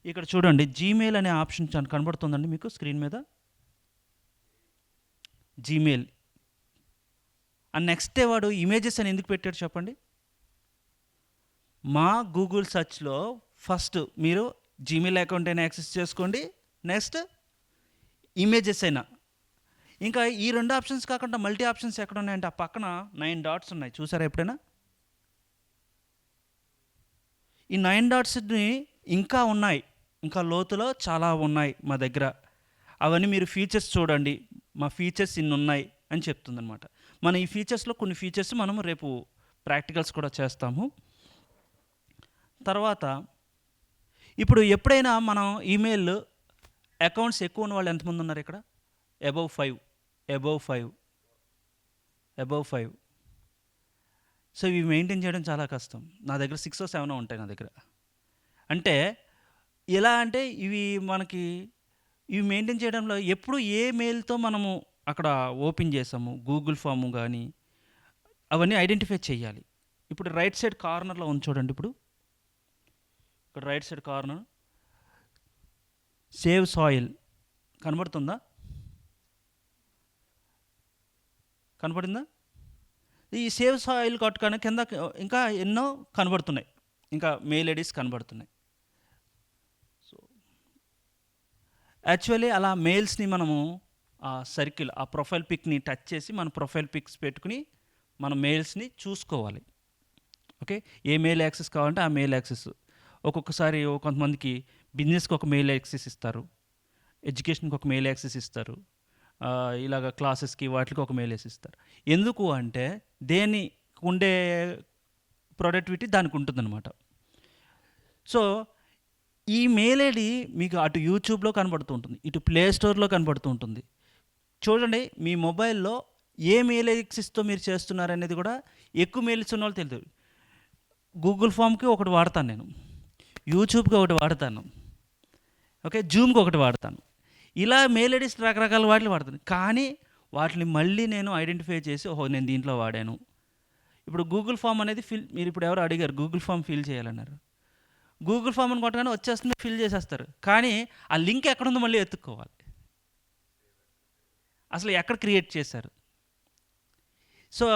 ఇక్కడ చూడండి, జీమెయిల్ అనే ఆప్షన్ కనబడుతుందండి మీకు స్క్రీన్ మీద. జీమెయిల్ అండ్ నెక్స్ట్ వాడు ఇమేజెస్ అని ఎందుకు పెట్టాడు చెప్పండి. మా గూగుల్ సర్చ్లో ఫస్ట్ మీరు జీమెయిల్ అకౌంట్ అయినా యాక్సెస్ చేసుకోండి, నెక్స్ట్ ఇమేజెస్ అయినా. ఇంకా ఈ 2 ఆప్షన్స్ కాకుండా మల్టీ ఆప్షన్స్ ఎక్కడ ఉన్నాయంటే ఆ పక్కన 9 డాట్స్ ఉన్నాయి, చూసారా ఎప్పుడైనా? ఈ 9 డాట్స్ని ఇంకా ఉన్నాయి, ఇంకా లోతులో చాలా ఉన్నాయి మా దగ్గర. అవన్నీ మీరు ఫీచర్స్ చూడండి, మా ఫీచర్స్ ఇన్ని ఉన్నాయి అని చెప్తుందనమాట. మన ఈ ఫీచర్స్లో కొన్ని ఫీచర్స్ మనం రేపు ప్రాక్టికల్స్ కూడా చేస్తాము. తర్వాత ఇప్పుడు ఎప్పుడైనా మనం ఈమెయిల్ అకౌంట్స్ ఎక్కువ ఉన్న వాళ్ళు ఎంతమంది ఉన్నారు ఇక్కడ? Above five. సో ఇవి మెయింటైన్ చేయడం చాలా కష్టం. నా దగ్గర 6 or 7 ఉంటాయి నా దగ్గర. అంటే ఎలా అంటే ఇవి మెయింటైన్ చేయడంలో ఎప్పుడు ఏ మెయిల్తో మనము అక్కడ ఓపెన్ చేసాము, గూగుల్ ఫాము కానీ అవన్నీ ఐడెంటిఫై చేయాలి. ఇప్పుడు రైట్ సైడ్ కార్నర్లో ఉంది చూడండి, ఇప్పుడు ఇక్కడ right side corner save soil కనబడుతుందా? కనపడిందా? ఈ సేవ్ సాయిల్ కొట్టుకొని కింద ఇంకా ఎన్నో కనబడుతున్నాయి, ఇంకా మెయిల్ ఐడీస్ కనబడుతున్నాయి. సో యాక్చువల్లీ అలా మెయిల్స్ని మనము ఆ సర్కిల్ ఆ ప్రొఫైల్ పిక్ని టచ్ చేసి మన ప్రొఫైల్ పిక్స్ పెట్టుకుని మన మెయిల్స్ని చూసుకోవాలి. ఓకే, ఏ మెయిల్ యాక్సెస్ కావాలంటే ఆ మెయిల్ యాక్సెస్. ఒక్కొక్కసారి కొంతమందికి బిజినెస్కి ఒక మెయిల్ యాక్సెస్ ఇస్తారు, ఎడ్యుకేషన్కి ఒక మెయిల్ యాక్సెస్ ఇస్తారు, ఇలాగ క్లాసెస్కి వాటికి ఒక మెయిల్ యాక్సెస్ ఇస్తారు. ఎందుకు అంటే దేని ఉండే ప్రొడక్టివిటీ దానికి ఉంటుందన్నమాట. సో ఈ మెయిల్ ఐడి మీకు అటు యూట్యూబ్లో కనబడుతూ ఉంటుంది, ఇటు ప్లే స్టోర్లో కనబడుతూ ఉంటుంది. చూడండి, మీ మొబైల్లో ఏ మెయిల్ యాక్సెస్తో మీరు చేస్తున్నారనేది కూడా ఎక్కువ మెయిల్స్ ఉన్న వాళ్ళు తెలియదు. గూగుల్ ఫామ్కి ఒకటి వాడతాను నేను, యూట్యూబ్కి ఒకటి వాడతాను, ఓకే, జూమ్కి ఒకటి వాడతాను. ఇలా మెయిల్ ఐడీస్ రకరకాల వాటిని వాడతాను. కానీ వాటిని మళ్ళీ నేను ఐడెంటిఫై చేసి ఓహో నేను దీంట్లో వాడాను. ఇప్పుడు గూగుల్ ఫామ్ అనేది మీరు ఇప్పుడు ఎవరు అడిగారు గూగుల్ ఫామ్ ఫిల్ చేయాలన్నారు. గూగుల్ ఫామ్ అని కొట్టగానే వచ్చేస్తుంది, ఫిల్ చేసేస్తారు. కానీ ఆ లింక్ ఎక్కడుందో మళ్ళీ ఎత్తుక్కోవాలి, అసలు ఎక్కడ క్రియేట్ చేశారు. సో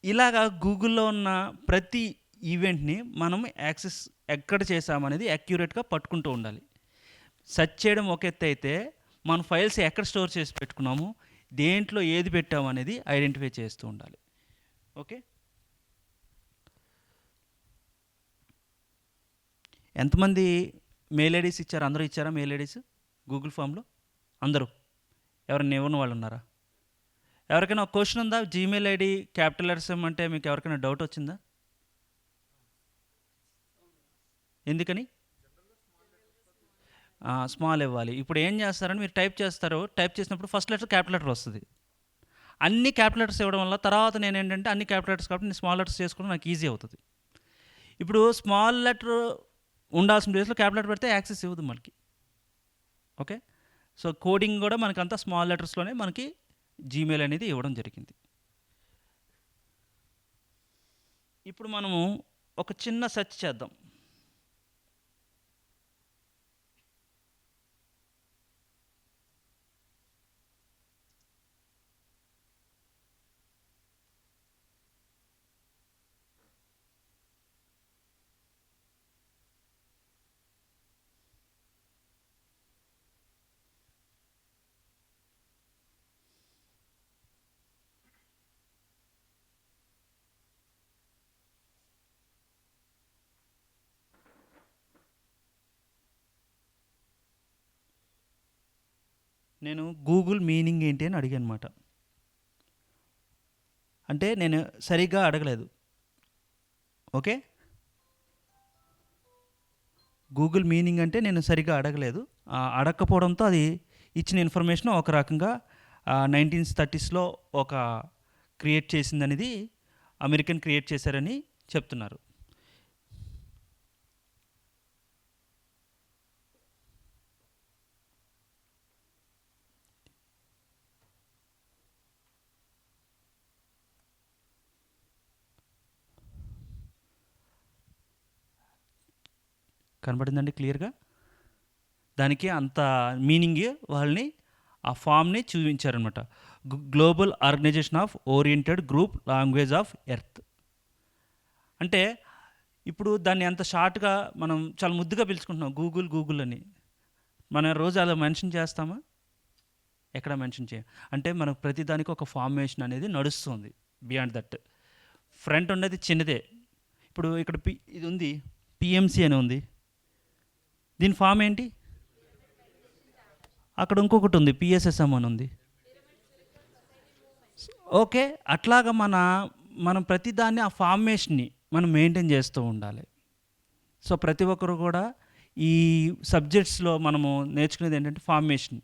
ఇలాగా గూగుల్లో ఉన్న ప్రతి ఈవెంట్ని మనం యాక్సెస్ ఎక్కడ చేసామనేది యాక్యురేట్గా పట్టుకుంటూ ఉండాలి. సెర్చ్ చేయడం ఒక ఎత్తు అయితే మన ఫైల్స్ ఎక్కడ స్టోర్ చేసి పెట్టుకున్నాము, దేంట్లో ఏది పెట్టాము అనేది ఐడెంటిఫై చేస్తూ ఉండాలి. ఓకే, ఎంతమంది మెయిల్ ఐడీస్ ఇచ్చారు? అందరూ ఇచ్చారా మెయిల్ ఐడీస్ గూగుల్ ఫామ్లో? అందరూ? ఎవరైనా ఇవ్వని వాళ్ళు ఉన్నారా? ఎవరికైనా ఒక క్వశ్చన్ ఉందా? జీమెయిల్ ఐడి క్యాపిటల్ లెటర్స్ అంటే మీకు ఎవరికైనా డౌట్ వచ్చిందా? ఎందుకని స్మాల్ ఇవ్వాలి? ఇప్పుడు ఏం చేస్తారని మీరు టైప్ చేస్తారు, టైప్ చేసినప్పుడు ఫస్ట్ లెటర్ క్యాపిటల్ లెటర్ వస్తుంది. అన్ని క్యాపిటల్ లెటర్స్ ఇవ్వడం వల్ల తర్వాత నేను ఏంటంటే అన్ని క్యాపిటల్ లెటర్స్ కాబట్టి నేను స్మాల్ లెటర్స్ చేసుకోవడం నాకు ఈజీ అవుతుంది. ఇప్పుడు స్మాల్ లెటర్ ఉండాల్సిన ప్లేస్లో క్యాపిటల్ లెటర్ పెడితే యాక్సెస్ ఇవ్వదు మనకి. ఓకే, సో కోడింగ్ కూడా మనకంతా స్మాల్ లెటర్స్లోనే మనకి జీమెయిల్ అనేది ఇవ్వడం జరిగింది. ఇప్పుడు మనము ఒక చిన్న సెర్చ్ చేద్దాం. నేను గూగుల్ మీనింగ్ ఏంటి అని అడిగాను అనమాట. అంటే నేను సరిగ్గా అడగలేదు. ఓకే, గూగుల్ మీనింగ్ అంటే నేను సరిగ్గా అడగలేదు. అడగకపోవడంతో అది ఇచ్చిన ఇన్ఫర్మేషన్ ఒక రకంగా 1930s ఒక క్రియేట్ చేసిందనేది అమెరికన్ క్రియేట్ చేశారని చెప్తున్నారు. కనబడిందండి క్లియర్గా? దానికి అంత మీనింగ్ వాళ్ళని ఆ ఫామ్ని చూపించారనమాట. Global organisation of oriented group language of earth. అంటే ఇప్పుడు దాన్ని అంత షార్ట్గా మనం చాలా ముద్దుగా పిలుచుకుంటున్నాం గూగుల్ గూగుల్ అని. మనం రోజు అలా మెన్షన్ చేస్తామా? ఎక్కడ మెన్షన్ చేయం. అంటే మనకు ప్రతిదానికి ఒక ఫార్మేషన్ అనేది నడుస్తుంది. బియాండ్ దట్ ఫ్రంట్ ఉండేది చిన్నదే. ఇప్పుడు ఇక్కడ ఇది ఉంది, పిఎంసి అని ఉంది, దీని ఫామ్ ఏంటి? అక్కడ ఇంకొకటి ఉంది, పిఎస్ఎస్ఎం అని ఉంది. ఓకే, అట్లాగా మనం ప్రతిదాన్ని ఆ ఫార్మేషన్ని మనం మెయింటైన్ చేస్తూ ఉండాలి. సో ప్రతి ఒక్కరు కూడా ఈ సబ్జెక్ట్స్లో మనము నేర్చుకునేది ఏంటంటే ఫార్మేషన్.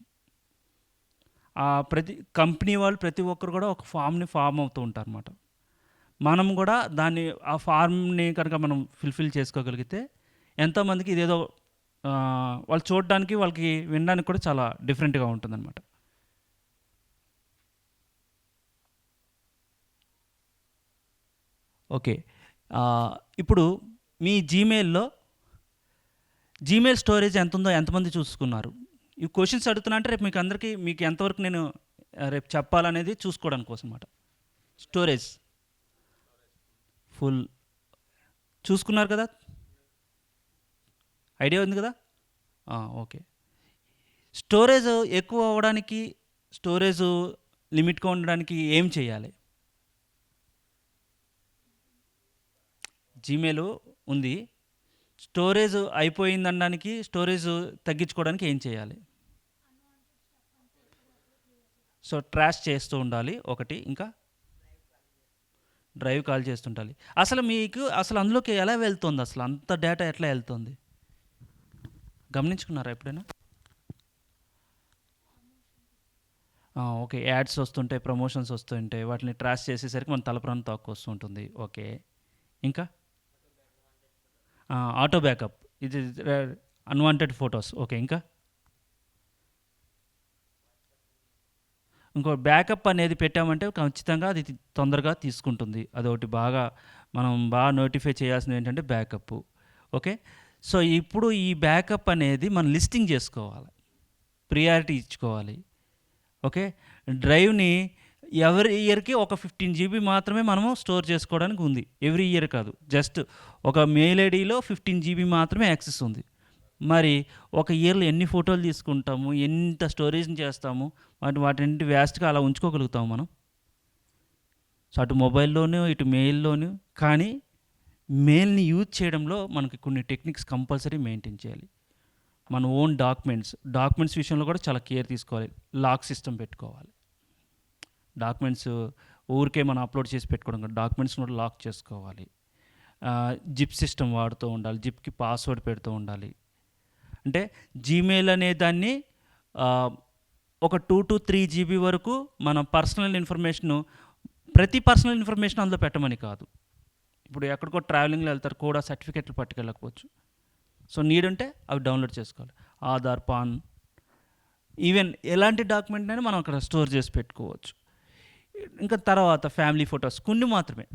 ప్రతి కంపెనీ వాళ్ళు ప్రతి ఒక్కరు కూడా ఒక ఫామ్ అవుతూ ఉంటారు అన్నమాట. మనం కూడా దాన్ని ఆ ఫార్మ్ని కనుక మనం ఫుల్ఫిల్ చేసుకోగలిగితే ఎంతోమందికి ఇదేదో వాళ్ళు చూడడానికి వాళ్ళకి వినడానికి కూడా చాలా డిఫరెంట్గా ఉంటుందన్నమాట. ఓకే, ఇప్పుడు మీ జీమెయిల్ స్టోరేజ్ ఎంత ఉందో ఎంతమంది చూసుకున్నారు? ఈ క్వశ్చన్స్ అడుగుతున్నా అంటే రేపు మీకు ఎంతవరకు నేను రేపు చెప్పాలనేది చూసుకోవడానికి కోసం అన్నమాట. స్టోరేజ్ ఫుల్ చూసుకున్నారు కదా, ఐడియా ఉంది కదా? ఓకే, స్టోరేజ్ ఎక్కువ అవ్వడానికి, స్టోరేజ్ లిమిట్గా ఉండడానికి ఏం చేయాలి? జీమెయిల్ ఉంది, స్టోరేజ్ అయిపోయిందనడానికి, స్టోరేజ్ తగ్గించుకోవడానికి ఏం చేయాలి? సో ట్రాష్ చేస్తూ ఉండాలి ఒకటి, ఇంకా డ్రైవ్ కాల్ చేస్తుండాలి. అసలు మీకు అసలు అందులోకి ఎలా వెళ్తుంది? అసలు అంత డేటా ఎట్లా వెళ్తుంది? గమనించుకున్నారా ఎప్పుడైనా? ఓకే, యాడ్స్ వస్తుంటాయి, ప్రమోషన్స్ వస్తుంటాయి, వాటిని ట్రాష్ చేసేసరికి మన తలప్రాణం తక్కువ వస్తుంటుంది. ఓకే, ఇంకా ఆటో బ్యాకప్, ఇది అన్వాంటెడ్ ఫొటోస్. ఓకే, ఇంకా ఇంకో బ్యాకప్ అనేది పెట్టామంటే ఖచ్చితంగా అది తొందరగా తీసుకుంటుంది. అదొకటి బాగా మనం బాగా నోటిఫై చేయాల్సింది ఏంటంటే బ్యాకప్. ఓకే, సో ఇప్పుడు ఈ బ్యాకప్ అనేది మనం లిస్టింగ్ చేసుకోవాలి, ప్రియారిటీ ఇచ్చుకోవాలి. ఓకే, డ్రైవ్ని ఎవరి ఇయర్కి ఒక 15 GB మాత్రమే మనము స్టోర్ చేసుకోవడానికి ఉంది. ఎవ్రీ ఇయర్ కాదు, జస్ట్ ఒక మెయిల్ ఐడిలో 15 GB మాత్రమే యాక్సెస్ ఉంది. మరి ఒక ఇయర్లో ఎన్ని ఫోటోలు తీసుకుంటాము, ఎంత స్టోరేజ్ని చేస్తాము, వాటిని వ్యాస్ట్గా అలా ఉంచుకోగలుగుతాము మనం. సో అటు మొబైల్లోనూ ఇటు మెయిల్లోనూ. కానీ మెయిల్ని యూజ్ చేయడంలో మనకి కొన్ని టెక్నిక్స్ కంపల్సరీ మెయింటైన్ చేయాలి. మన ఓన్ డాక్యుమెంట్స్ విషయంలో కూడా చాలా కేర్ తీసుకోవాలి. లాక్ సిస్టమ్ పెట్టుకోవాలి. డాక్యుమెంట్స్ ఊరికే మనం అప్లోడ్ చేసి పెట్టుకోవడం కాదు, డాక్యుమెంట్స్ కూడా లాక్ చేసుకోవాలి. జిప్ సిస్టమ్ వాడుతూ ఉండాలి, జిప్కి పాస్వర్డ్ పెడుతూ ఉండాలి. అంటే జీమెయిల్ అనే దాన్ని ఒక 2 to 3 GB వరకు మన పర్సనల్ ఇన్ఫర్మేషను, ప్రతి పర్సనల్ ఇన్ఫర్మేషన్ అందులో పెట్టమని కాదు. ఇప్పుడు ఎక్కడికో ట్రావెలింగ్లో వెళ్తారు కూడా, సర్టిఫికెట్లు పట్టుకెళ్ళకపోవచ్చు. సో నీడ్ ఉంటే అవి డౌన్లోడ్ చేసుకోవాలి. ఆధార్, పాన్, ఈవెన్ ఎలాంటి డాక్యుమెంట్ అయినా మనం అక్కడ స్టోర్ చేసి పెట్టుకోవచ్చు. ఇంకా తర్వాత ఫ్యామిలీ ఫొటోస్ కొన్ని మాత్రమే.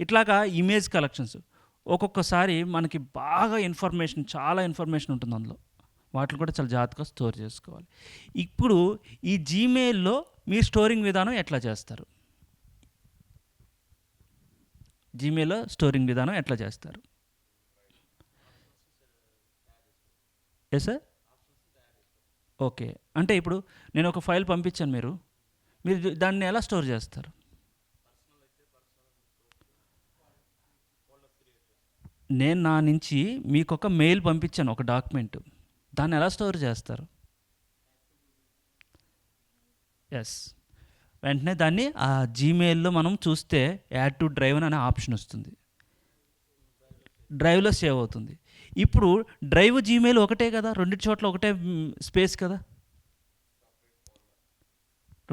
ఇట్లాగా ఇమేజ్ కలెక్షన్స్, ఒక్కొక్కసారి మనకి బాగా ఇన్ఫర్మేషన్, చాలా ఇన్ఫర్మేషన్ ఉంటుంది అందులో, వాటిని కూడా చాలా జాగ్రత్తగా స్టోర్ చేసుకోవాలి. ఇప్పుడు ఈ జీమెయిల్లో మీ స్టోరింగ్ విధానం ఎట్లా చేస్తారు? జీమెయిల్లో స్టోరింగ్ విధానం ఎట్లా చేస్తారు? Yes sir. ఓకే, అంటే ఇప్పుడు నేను ఒక ఫైల్ పంపించాను, మీరు దాన్ని ఎలా స్టోర్ చేస్తారు? నేను నా నుంచి మీకు ఒక మెయిల్ పంపించాను, ఒక డాక్యుమెంట్, దాన్ని ఎలా స్టోర్ చేస్తారు? ఎస్, వెంటనే దాన్ని ఆ జీమెయిల్లో మనం చూస్తే యాడ్ టు డ్రైవ్ అనే ఆప్షన్ వస్తుంది, డ్రైవ్లో సేవ్ అవుతుంది. ఇప్పుడు డ్రైవ్ జీమెయిల్ ఒకటే కదా, రెండు చోట్ల ఒకటే స్పేస్ కదా,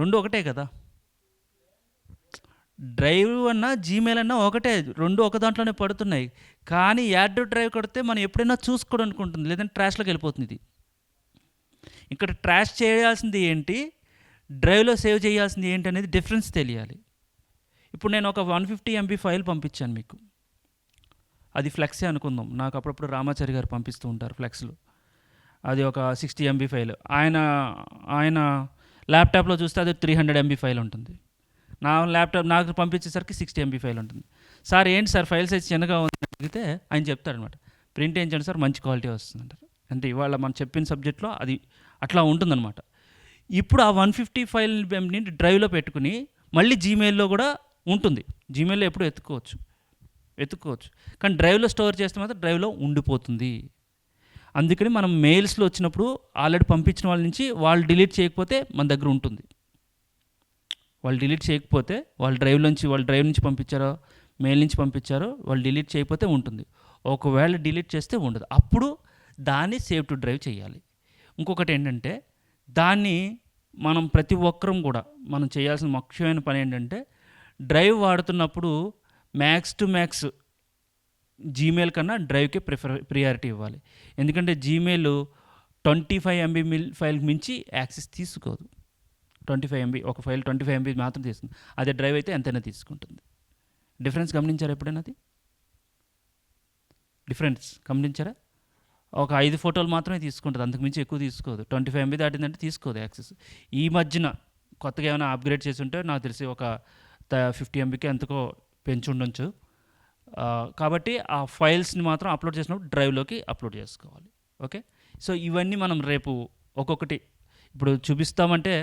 రెండు ఒకటే కదా. డ్రైవ్ అన్నా జీమెయిల్ అన్నా ఒకటే, రెండు ఒక దాంట్లోనే పడుతున్నాయి. కానీ యాడ్ టు డ్రైవ్ కొడితే మనం ఎప్పుడైనా చూసుకోవడానికి ఉంటుంది, లేదంటే ట్రాష్లోకి వెళ్ళిపోతుంది. ఇది ఇక్కడ ట్రాష్ చేయాల్సింది ఏంటి, డ్రైవ్లో సేవ్ చేయాల్సింది ఏంటి అనేది డిఫరెన్స్ తెలియాలి. ఇప్పుడు నేను ఒక 150 MB ఫైల్ పంపించాను మీకు, అది ఫ్లెక్సే అనుకుందాం. నాకు అప్పుడప్పుడు రామాచారి గారు పంపిస్తూ ఉంటారు ఫ్లెక్స్లు. అది ఒక 60 MB ఫైల్. ఆయన ల్యాప్టాప్లో చూస్తే అది 300 MB ఫైల్ ఉంటుంది. నా ల్యాప్టాప్ నాకు పంపించేసరికి 60 MB ఫైల్ ఉంటుంది. సార్ ఏంటి సార్ ఫైల్ సైజ్ చిన్నగా ఉంది అడిగితే ఆయన చెప్తారనమాట, ప్రింట్ ఏంటంటే సార్ మంచి క్వాలిటీ వస్తుంది అంటారు. అంటే ఇవాళ మనం చెప్పిన సబ్జెక్ట్లో అది అట్లా ఉంటుందన్నమాట. ఇప్పుడు ఆ 150 ఫైల్ని డ్రైవ్లో పెట్టుకుని మళ్ళీ జీమెయిల్లో కూడా ఉంటుంది, జీమెయిల్లో ఎప్పుడు ఎత్తుక్కోవచ్చు. కానీ డ్రైవ్లో స్టోర్ చేస్తే మాత్రం డ్రైవ్లో ఉండిపోతుంది. అందుకని మనం మెయిల్స్లో వచ్చినప్పుడు ఆల్రెడీ పంపించిన వాళ్ళ నుంచి వాళ్ళు డిలీట్ చేయకపోతే మన దగ్గర ఉంటుంది. వాళ్ళు డిలీట్ చేయకపోతే, వాళ్ళ డ్రైవ్ నుంచి పంపించారో, మెయిల్ నుంచి పంపించారో, వాళ్ళు డిలీట్ చేయకపోతే ఉంటుంది. ఒకవేళ డిలీట్ చేస్తే ఉండదు. అప్పుడు దాన్ని సేవ్ టు డ్రైవ్ చేయాలి. ఇంకొకటి ఏంటంటే, దాన్ని మనం ప్రతి ఒక్కరం కూడా మనం చేయాల్సిన ముఖ్యమైన పని ఏంటంటే, డ్రైవ్ వాడుతున్నప్పుడు మ్యాక్స్ టు మ్యాక్స్ జీమెయిల్ కన్నా డ్రైవ్కి ప్రియారిటీ ఇవ్వాలి. ఎందుకంటే జీమెయిల్ 25 MB ఫైల్ మించి యాక్సెస్ తీసుకోదు. 25 MB ఒక ఫైల్ 25 MB మాత్రం తీసుకుంది. అదే డ్రైవ్ అయితే ఎంతైనా తీసుకుంటుంది. డిఫరెన్స్ గమనించారా ఎప్పుడైనా? అది డిఫరెన్స్ గమనించారా? ఒక 5 ఫోటోలు మాత్రమే తీసుకుంటుంది, అంతకుమించి ఎక్కువ తీసుకోదు. 25 MB దాటిందంటే తీసుకోదు యాక్సెస్. ఈ మధ్యన కొత్తగా ఏమైనా అప్గ్రేడ్ చేసి ఉంటే నాకు తెలిసి ఒక 50 MBకి ఎంతకో పెంచి ఉండొచ్చు. కాబట్టి ఆ ఫైల్స్ని మాత్రం అప్లోడ్ చేసినప్పుడు డ్రైవ్లోకి అప్లోడ్ చేసుకోవాలి. ఓకే, సో ఇవన్నీ మనం రేపు ఒక్కొక్కటి ఇప్పుడు చూపిస్తామంటే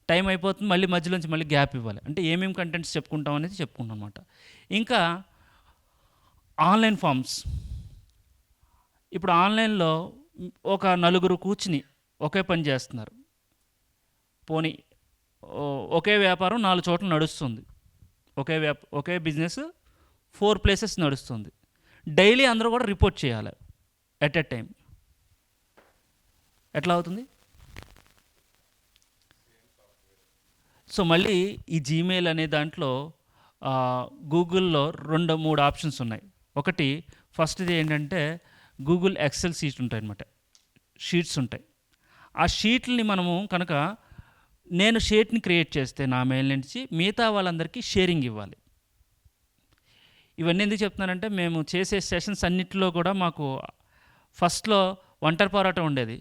టైం అయిపోతుంది, మళ్ళీ మధ్యలోంచి మళ్ళీ గ్యాప్ ఇవ్వాలి. అంటే ఏమేమి కంటెంట్స్ చెప్పుకుంటాం అనేది చెప్పుకుంటాం అనమాట. ఇంకా ఆన్లైన్ ఫామ్స్. ఇప్పుడు ఆన్లైన్లో ఒక నలుగురు కూర్చుని ఒకే పని చేస్తున్నారు. పోనీ ఒకే వ్యాపారం 4 చోట్ల నడుస్తుంది. ఒకే బిజినెస్ 4 ప్లేసెస్ నడుస్తుంది. డైలీ అందరూ కూడా రిపోర్ట్ చేయాలి ఎట్ ఎ టైం. ఎట్లా అవుతుంది? సో మళ్ళీ ఈ జీమెయిల్ అనే దాంట్లో గూగుల్లో 2-3 ఆప్షన్స్ ఉన్నాయి. ఒకటి ఫస్ట్ది ఏంటంటే గూగుల్ ఎక్సెల్ షీట్ ఉంటాయి అన్నమాట, షీట్స్ ఉంటాయి. ఆ షీట్లని మనము కనుక నేను షీట్ని క్రియేట్ చేస్తే నా మెయిల్ నుంచి మిగతా వాళ్ళందరికీ షేరింగ్ ఇవ్వాలి. ఇవన్నీ ఎందుకు చెప్తున్నానంటే మేము చేసే సెషన్స్ అన్నిటిలో కూడా మాకు ఫస్ట్లో ఒంటరి పోరాటం ఉండేది.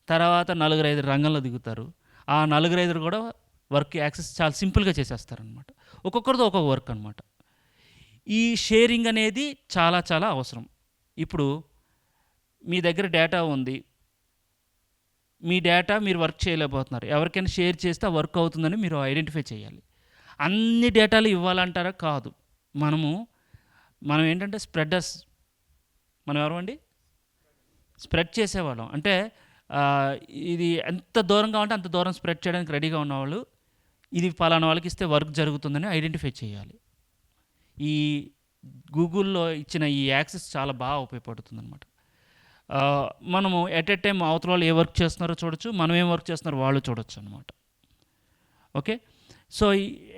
తర్వాత 4-5 రంగంలో దిగుతారు. ఆ 4-5 కూడా వర్క్ యాక్సెస్ చాలా సింపుల్గా చేసేస్తారనమాట. ఒక్కొక్కరితో ఒక్కొక్క వర్క్ అనమాట. ఈ షేరింగ్ అనేది చాలా చాలా అవసరం. ఇప్పుడు మీ దగ్గర డేటా ఉంది, మీ డేటా మీరు వర్క్ చేయలేకపోతున్నారు, ఎవరికైనా షేర్ చేస్తే ఆ వర్క్ అవుతుందని మీరు ఐడెంటిఫై చేయాలి. అన్ని డేటాలు ఇవ్వాలంటారా? కాదు. మనం ఏంటంటే స్ప్రెడర్స్. మనం ఎవరండి? స్ప్రెడ్ చేసేవాళ్ళం. అంటే ఇది ఎంత దూరం కావాలంటే అంత దూరం స్ప్రెడ్ చేయడానికి రెడీగా ఉన్నవాళ్ళు, ఇది పలానా వాళ్ళకి ఇస్తే వర్క్ జరుగుతుందని ఐడెంటిఫై చేయాలి. ఈ గూగుల్లో ఇచ్చిన ఈ యాక్సెస్ చాలా బాగా ఉపయోగపడుతుంది అనమాట. మనము ఎట్ ఎ టైం అవతల వాళ్ళు ఏ వర్క్ చేస్తున్నారో చూడొచ్చు, మనం ఏం వర్క్ చేస్తున్నారో వాళ్ళు చూడొచ్చు అనమాట. Okay. So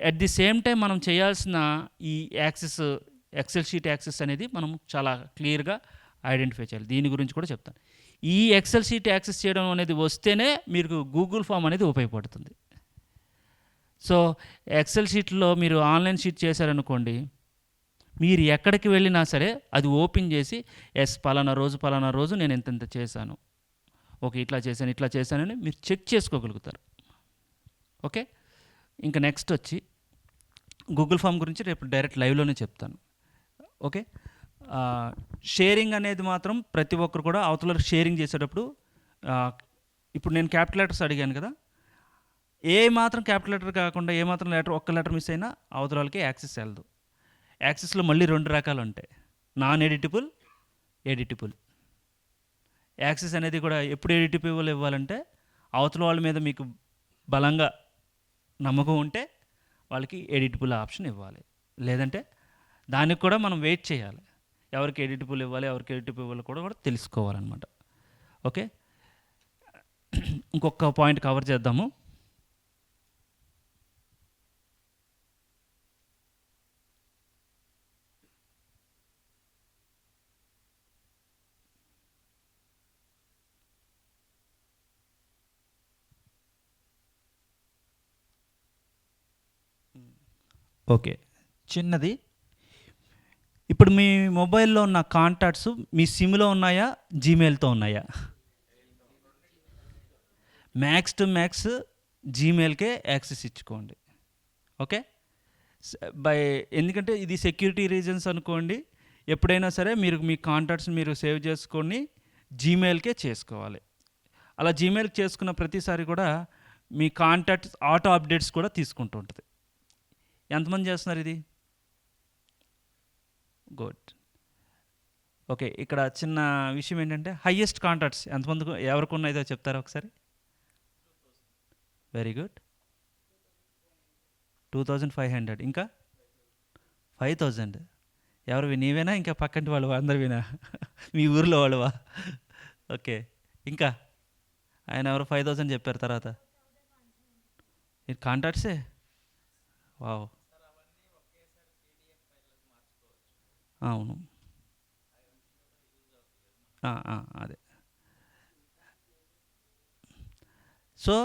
at the same time మనం చేయాల్సిన ఈ యాక్సెస్, ఎక్సెల్ షీట్ యాక్సెస్ అనేది మనం చాలా క్లియర్గా ఐడెంటిఫై చేయాలి. దీని గురించి కూడా చెప్తాను. ఈ ఎక్సెల్ షీట్ యాక్సెస్ చేయడం అనేది వస్తేనే మీకు గూగుల్ ఫామ్ అనేది ఉపయోగపడుతుంది. సో ఎక్సెల్ షీట్లో మీరు ఆన్లైన్ షీట్ చేశారనుకోండి, మీరు ఎక్కడికి వెళ్ళినా సరే అది ఓపెన్ చేసి పలానా రోజు నేను ఎంత చేశాను, ఓకే ఇట్లా చేశానని మీరు చెక్ చేసుకోగలుగుతారు. ఓకే. ఇంకా నెక్స్ట్ వచ్చి గూగుల్ ఫామ్ గురించి రేపు డైరెక్ట్ లైవ్లోనే చెప్తాను. ఓకే. షేరింగ్ అనేది మాత్రం ప్రతి ఒక్కరు కూడా అవతల షేరింగ్ చేసేటప్పుడు, ఇప్పుడు నేను క్యాపిటల్ లెటర్స్ అడిగాను కదా, ఏ మాత్రం క్యాపిటల్ లెటర్ కాకుండా ఏ మాత్రం ఒక్క లెటర్ మిస్ అయినా అవతల వాళ్ళకి యాక్సెస్ వెళ్ళదు. యాక్సెస్లో మళ్ళీ 2 రకాలు ఉంటాయి, నాన్ ఎడిటబుల్, ఎడిటబుల్. యాక్సెస్ అనేది కూడా ఎప్పుడు ఎడిటబుల్ ఇవ్వాలంటే అవతల వాళ్ళ మీద మీకు బలంగా నమ్మకం ఉంటే వాళ్ళకి ఎడిటబుల్ ఆప్షన్ ఇవ్వాలి. లేదంటే దానికి కూడా మనం వెయిట్ చేయాలి. ఎవరికి ఎడిటబుల్ ఇవ్వాలి, ఎవరికి ఎడిటబుల్ ఇవ్వాలి కూడా తెలుసుకోవాలన్నమాట. ఓకే. ఇంకొక పాయింట్ కవర్ చేద్దాము. ఓకే, చిన్నది. ఇప్పుడు మీ మొబైల్లో ఉన్న కాంటాక్ట్స్ మీ సిమ్లో ఉన్నాయా, జీమెయిల్తో ఉన్నాయా? మ్యాక్స్ టు మ్యాక్స్ జీమెయిల్కే యాక్సెస్ ఇచ్చుకోండి. ఓకే. ఎందుకంటే ఇది సెక్యూరిటీ రీజన్స్ అనుకోండి. ఎప్పుడైనా సరే మీరు మీ కాంటాక్ట్స్ మీరు సేవ్ చేసుకొని జీమెయిల్కే చేసుకోవాలి. అలా జీమెయిల్ చేసుకున్న ప్రతిసారి కూడా మీ కాంటాక్ట్స్ ఆటో అప్డేట్స్ కూడా తీసుకుంటూ ఉంటుంది. ఎంతమంది చేస్తున్నారు ఇది? గుడ్. ఓకే. ఇక్కడ చిన్న విషయం ఏంటంటే హైయెస్ట్ కాంటాక్ట్స్ ఎంతమందికి ఎవరికి ఉన్నాయో చెప్తారా ఒకసారి? Very good. 2500. ఇంకా 5000. ఎవరివి? నీవేనా ఇంకా పక్కంటి వాళ్ళు అందరివినా? మీ ఊరిలో వాళ్ళవా? ఓకే. ఇంకా ఆయన ఎవరు 5000 చెప్పారు తర్వాత? ఇది కాంటాక్ట్సే. వావ్. అవును, అదే. సో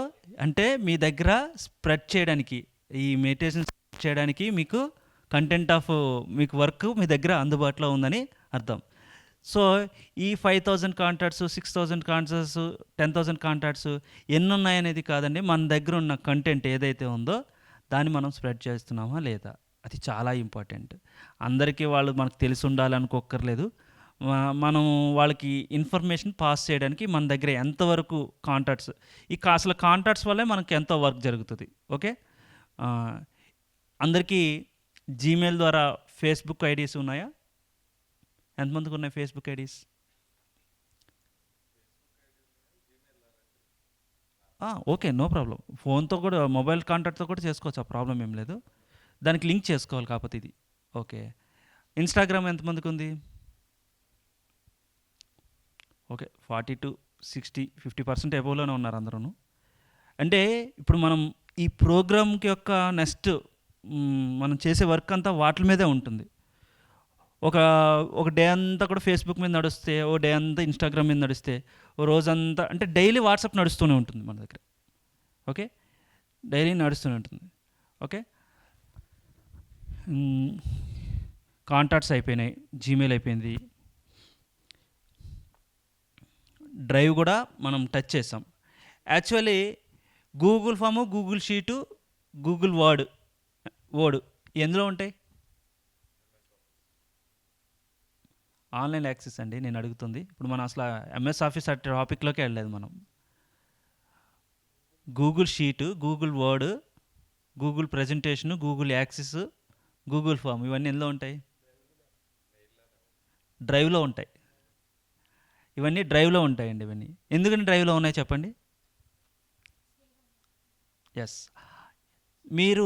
అంటే మీ దగ్గర స్ప్రెడ్ చేయడానికి, ఈ మెడిటేషన్ చేయడానికి మీకు కంటెంట్ ఆఫ్ మీకు వర్క్ మీ దగ్గర అందుబాటులో ఉందని అర్థం. సో ఈ 5000 కాంటాక్ట్స్, 6000 కాంటాక్ట్స్, 10,000 కాంటాక్ట్స్ ఎన్ని ఉన్నాయనేది కాదండి, మన దగ్గర ఉన్న కంటెంట్ ఏదైతే ఉందో దాన్ని మనం స్ప్రెడ్ చేస్తున్నామా లేదా, అది చాలా ఇంపార్టెంట్. అందరికీ వాళ్ళు మనకు తెలిసి ఉండాలనుకోక్కర్లేదు. మనం వాళ్ళకి ఇన్ఫర్మేషన్ పాస్ చేయడానికి మన దగ్గర ఎంతవరకు కాంటాక్ట్స్ అసలు కాంటాక్ట్స్ వల్లే మనకి ఎంతో వర్క్ జరుగుతుంది. ఓకే. ఆ, అందరికీ జీమెయిల్ ద్వారా ఫేస్బుక్ ఐడీస్ ఉన్నాయా? ఎంతమందికి ఉన్నాయి Facebook IDs? Okay, no problem. ఫోన్తో కూడా, మొబైల్ కాంటాక్ట్తో కూడా చేసుకోవచ్చు, ఆ ప్రాబ్లం ఏం లేదు. దానికి లింక్ చేసుకోవాలి కాకపోతే ఇది. ఓకే. ఇన్స్టాగ్రామ్ ఎంతమందికి ఉంది? ఓకే, 40 to 60 50% అబోవ్లోనే ఉన్నారు అందరూ. అంటే ఇప్పుడు మనం ఈ ప్రోగ్రామ్కి యొక్క నెక్స్ట్ మనం చేసే వర్క్ అంతా వాటి మీదే ఉంటుంది. ఒక ఒక డే అంతా కూడా ఫేస్బుక్ మీద నడుస్తే, ఓ డే అంతా ఇన్స్టాగ్రామ్ మీద నడిస్తే, ఓ రోజంతా అంటే డైలీ వాట్సాప్ నడుస్తూనే ఉంటుంది మన దగ్గర. ఓకే, డైలీ నడుస్తూనే ఉంటుంది. ఓకే. కాంటాక్ట్స్ అయిపోయినాయి, జీమెయిల్ అయిపోయింది, డ్రైవ్ కూడా మనం టచ్ చేసాం. Actually Google form, Google sheet, Google word ఎందులో ఉంటాయి? ఆన్లైన్ యాక్సెస్ అండి నేను అడుగుతుంది. ఇప్పుడు మనం అసలు ఎంఎస్ ఆఫీస్ ఆ టాపిక్లోకి వెళ్ళలేదు మనం. Google sheet, Google word, Google presentation, Google access, Google form ఇవన్నీ ఎందులో ఉంటాయి? డ్రైవ్లో ఉంటాయి. ఇవన్నీ డ్రైవ్లో ఉంటాయండి. ఇవన్నీ ఎందుకని డ్రైవ్లో ఉన్నాయి చెప్పండి? ఎస్. మీరు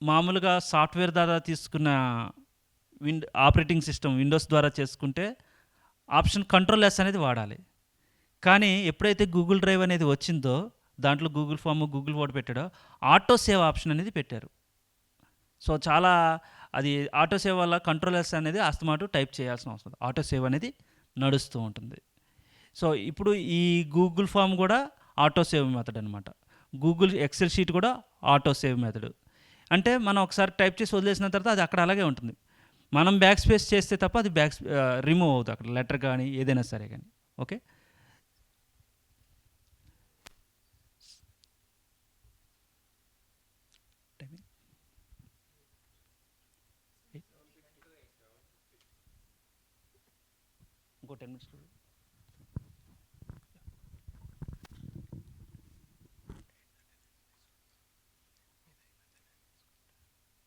మామూలుగా సాఫ్ట్వేర్ ద్వారా తీసుకున్న ఆపరేటింగ్ సిస్టమ్ విండోస్ ద్వారా చేసుకుంటే ఆప్షన్ కంట్రోల్ ఎస్ అనేది వాడాలి. కానీ ఎప్పుడైతే గూగుల్ డ్రైవ్ అనేది వచ్చిందో, దాంట్లో గూగుల్ ఫామ్, గూగుల్ వర్డ్ పెట్టాడో, ఆటో సేవ్ ఆప్షన్ అనేది పెట్టారు. సో చాలా అది ఆటో సేవ్ వల్ల కంట్రోల్ ఎస్ అనేది అస్తమాటు టైప్ చేయాల్సిన అవసరం, ఆటో సేవ్ అనేది నడుస్తూ ఉంటుంది. సో ఇప్పుడు ఈ గూగుల్ ఫామ్ కూడా ఆటో సేవ్ మెథడ్ అనమాట. గూగుల్ ఎక్సెల్ షీట్ కూడా ఆటో సేవ్ మెథడ్. అంటే మనం ఒకసారి టైప్ చేసి వదిలేసిన తర్వాత అది అక్కడ అలాగే ఉంటుంది. మనం బ్యాక్ స్పేస్ చేస్తే తప్ప అది రిమూవ్ అవుతుంది అక్కడ, లెటర్ కానీ ఏదైనా సరే కానీ. ఓకే. ఇంకో 10 minutes.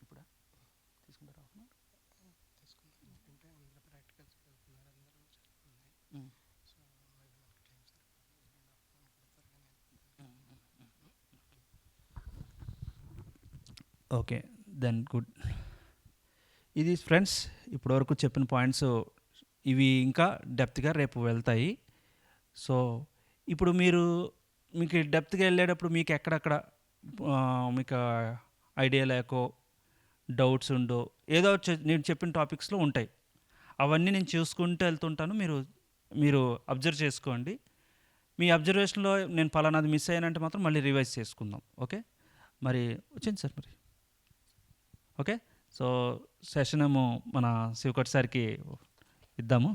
ఇప్పుడా తీసుకుంటారా? Okay, then good. ఇది ఫ్రెండ్స్ ఇప్పటివరకు చెప్పిన పాయింట్స్, ఇవి ఇంకా డెప్త్గా రేపు వెళ్తాయి. సో ఇప్పుడు మీకు డెప్త్గా వెళ్ళేటప్పుడు మీకు ఎక్కడక్కడ మీకు ఐడియా లేకో, డౌట్స్ ఉండో, ఏదో నేను చెప్పిన టాపిక్స్లో ఉంటాయి. అవన్నీ నేను చూసుకుంటూ వెళ్తుంటాను. మీరు అబ్జర్వ్ చేసుకోండి. మీ అబ్జర్వేషన్లో నేను పలానాది మిస్ అయ్యానంటే మాత్రం మళ్ళీ రివైజ్ చేసుకుందాం. ఓకే. మరి వచ్చింది సార్ మరి. ఓకే. సో సెషన్ ఏమో మన శివకోటి సార్కి ఇద్దాము.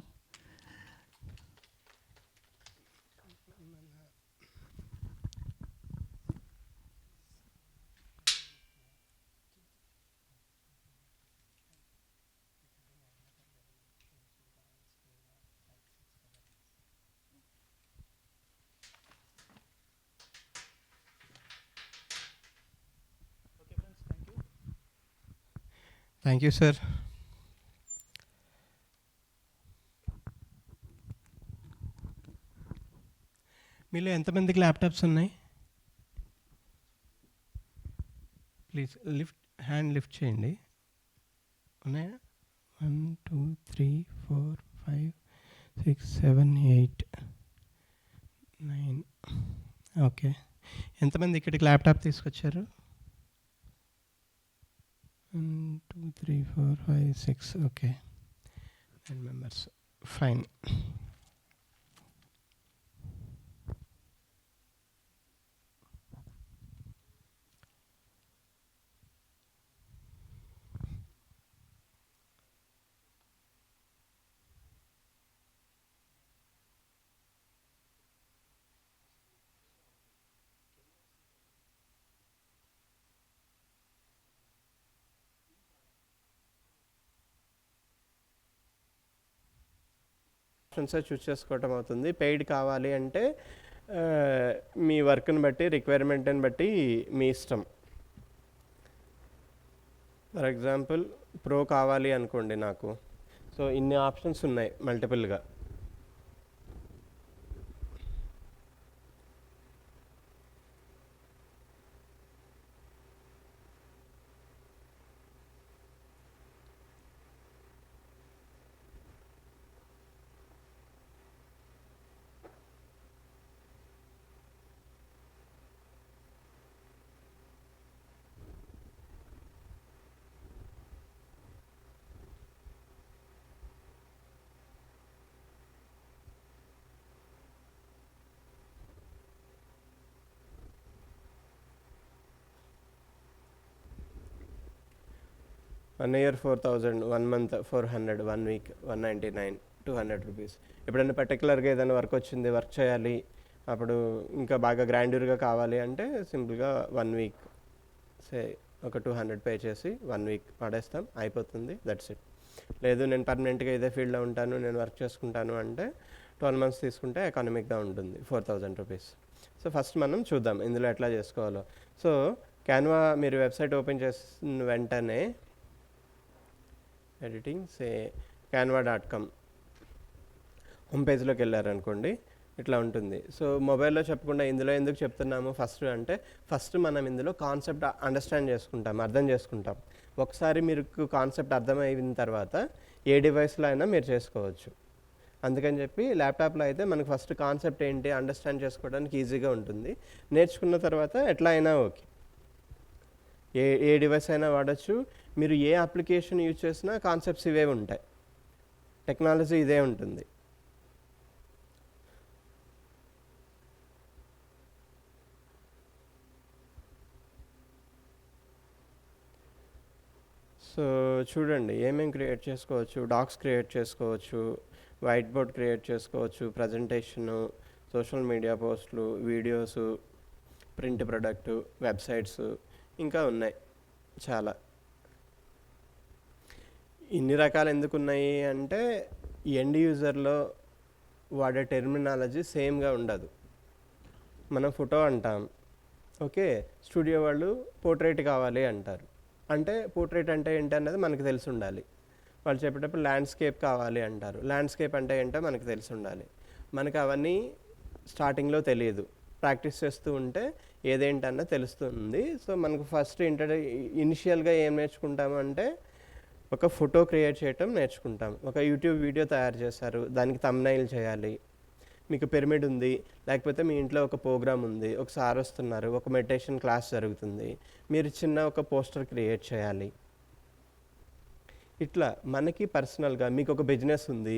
Thank you sir. మీలో ఎంతమందికి ల్యాప్టాప్స్ ఉన్నాయి? ప్లీజ్ హ్యాండ్ లిఫ్ట్ చేయండి. ఉన్నాయా? 1 2 3 4 5 6 7 8 9. ఓకే. ఎంతమంది ఇక్కడికి ల్యాప్టాప్ తీసుకొచ్చారు? 1 2 3 4 5 6. Okay, 9 members. ఫైన్. ఆప్షన్సే చూస్ చేసుకోవటం అవుతుంది. పెయిడ్ కావాలి అంటే మీ వర్క్ని బట్టి, రిక్వైర్మెంట్ని బట్టి మీ ఇష్టం. ఫర్ ఎగ్జాంపుల్ ప్రో కావాలి అనుకోండి నాకు, సో ఇన్ని ఆప్షన్స్ ఉన్నాయి మల్టిపుల్గా. One year 4,000, 1 month 400, 1 week 199, 200 rupees. ఎప్పుడైనా పర్టికులర్గా ఏదైనా వర్క్ వచ్చింది, వర్క్ చేయాలి, అప్పుడు ఇంకా బాగా గ్రాండ్యూర్గా కావాలి అంటే సింపుల్గా 1 వీక్ సే ఒక 200 పే చేసి 1 వీక్ వాడేస్తాం, అయిపోతుంది, దట్స్ ఇట్. లేదు నేను పర్మనెంట్గా ఇదే ఫీల్డ్లో ఉంటాను, నేను వర్క్ చేసుకుంటాను అంటే 12 మంత్స్ తీసుకుంటే ఎకానమిక్గా ఉంటుంది, 4,000 రూపీస్. సో ఫస్ట్ మనం చూద్దాం ఇందులో ఎట్లా చేసుకోవాలో. సో క్యాన్వా మీరు వెబ్సైట్ ఓపెన్ చేసిన వెంటనే ఎడిటింగ్ canva.com హోమ్ పేజ్లోకి వెళ్ళారనుకోండి, ఇట్లా ఉంటుంది. సో మొబైల్లో చెప్పకుండా ఇందులో ఎందుకు చెప్తున్నాము ఫస్ట్ మనం ఇందులో కాన్సెప్ట్ అండర్స్టాండ్ చేసుకుంటాం, అర్థం చేసుకుంటాం. ఒకసారి మీకు కాన్సెప్ట్ అర్థమైన తర్వాత ఏ డివైస్లో అయినా మీరు చేసుకోవచ్చు. అందుకని చెప్పి ల్యాప్టాప్లో అయితే మనకు ఫస్ట్ కాన్సెప్ట్ ఏంటి అండర్స్టాండ్ చేసుకోవడానికి ఈజీగా ఉంటుంది. నేర్చుకున్న తర్వాత ఎట్లా అయినా ఓకే, ఏ డివైస్ అయినా వాడచ్చు. మీరు ఏ అప్లికేషన్ యూజ్ చేసినా కాన్సెప్ట్స్ ఇవే ఉంటాయి, టెక్నాలజీ ఇదే ఉంటుంది. సో చూడండి ఏమేమి క్రియేట్ చేసుకోవచ్చు. డాక్స్ క్రియేట్ చేసుకోవచ్చు, వైట్ బోర్డ్ క్రియేట్ చేసుకోవచ్చు, ప్రజెంటేషను, సోషల్ మీడియా పోస్టులు, వీడియోసు, ప్రింట్ ప్రొడక్టు, వెబ్సైట్స్ ఇంకా ఉన్నాయి చాలా. ఇన్ని రకాలు ఎందుకు ఉన్నాయి అంటే ఎండ్ యూజర్లో వాడే టెర్మినాలజీ సేమ్గా ఉండదు. మనం ఫోటో అంటాం, ఓకే, స్టూడియో వాళ్ళు పోర్ట్రేట్ కావాలి అంటారు. అంటే పోర్ట్రేట్ అంటే ఏంటి అన్నది మనకు తెలిసి ఉండాలి. వాళ్ళు చెప్పేటప్పుడు ల్యాండ్స్కేప్ కావాలి అంటారు, ల్యాండ్స్కేప్ అంటే ఏంటో మనకు తెలిసి ఉండాలి. మనకు అవన్నీ స్టార్టింగ్లో తెలియదు, ప్రాక్టీస్ చేస్తూ ఉంటే ఏదేంటన్నా తెలుస్తుంది. సో మనకు ఫస్ట్ ఇనిషియల్గా ఏం నేర్చుకుంటాము అంటే ఒక ఫోటో క్రియేట్ చేయటం నేర్చుకుంటాం. ఒక యూట్యూబ్ వీడియో తయారు చేశారు, దానికి థంబ్నెయిల్ చేయాలి. మీకు పిరమిడ్ ఉంది, లేకపోతే మీ ఇంట్లో ఒక ప్రోగ్రామ్ ఉంది, ఒక సార్ వస్తున్నారు, ఒక మెడిటేషన్ క్లాస్ జరుగుతుంది, మీరు చిన్న ఒక పోస్టర్ క్రియేట్ చేయాలి. ఇట్లా మనకి పర్సనల్గా మీకు ఒక బిజినెస్ ఉంది,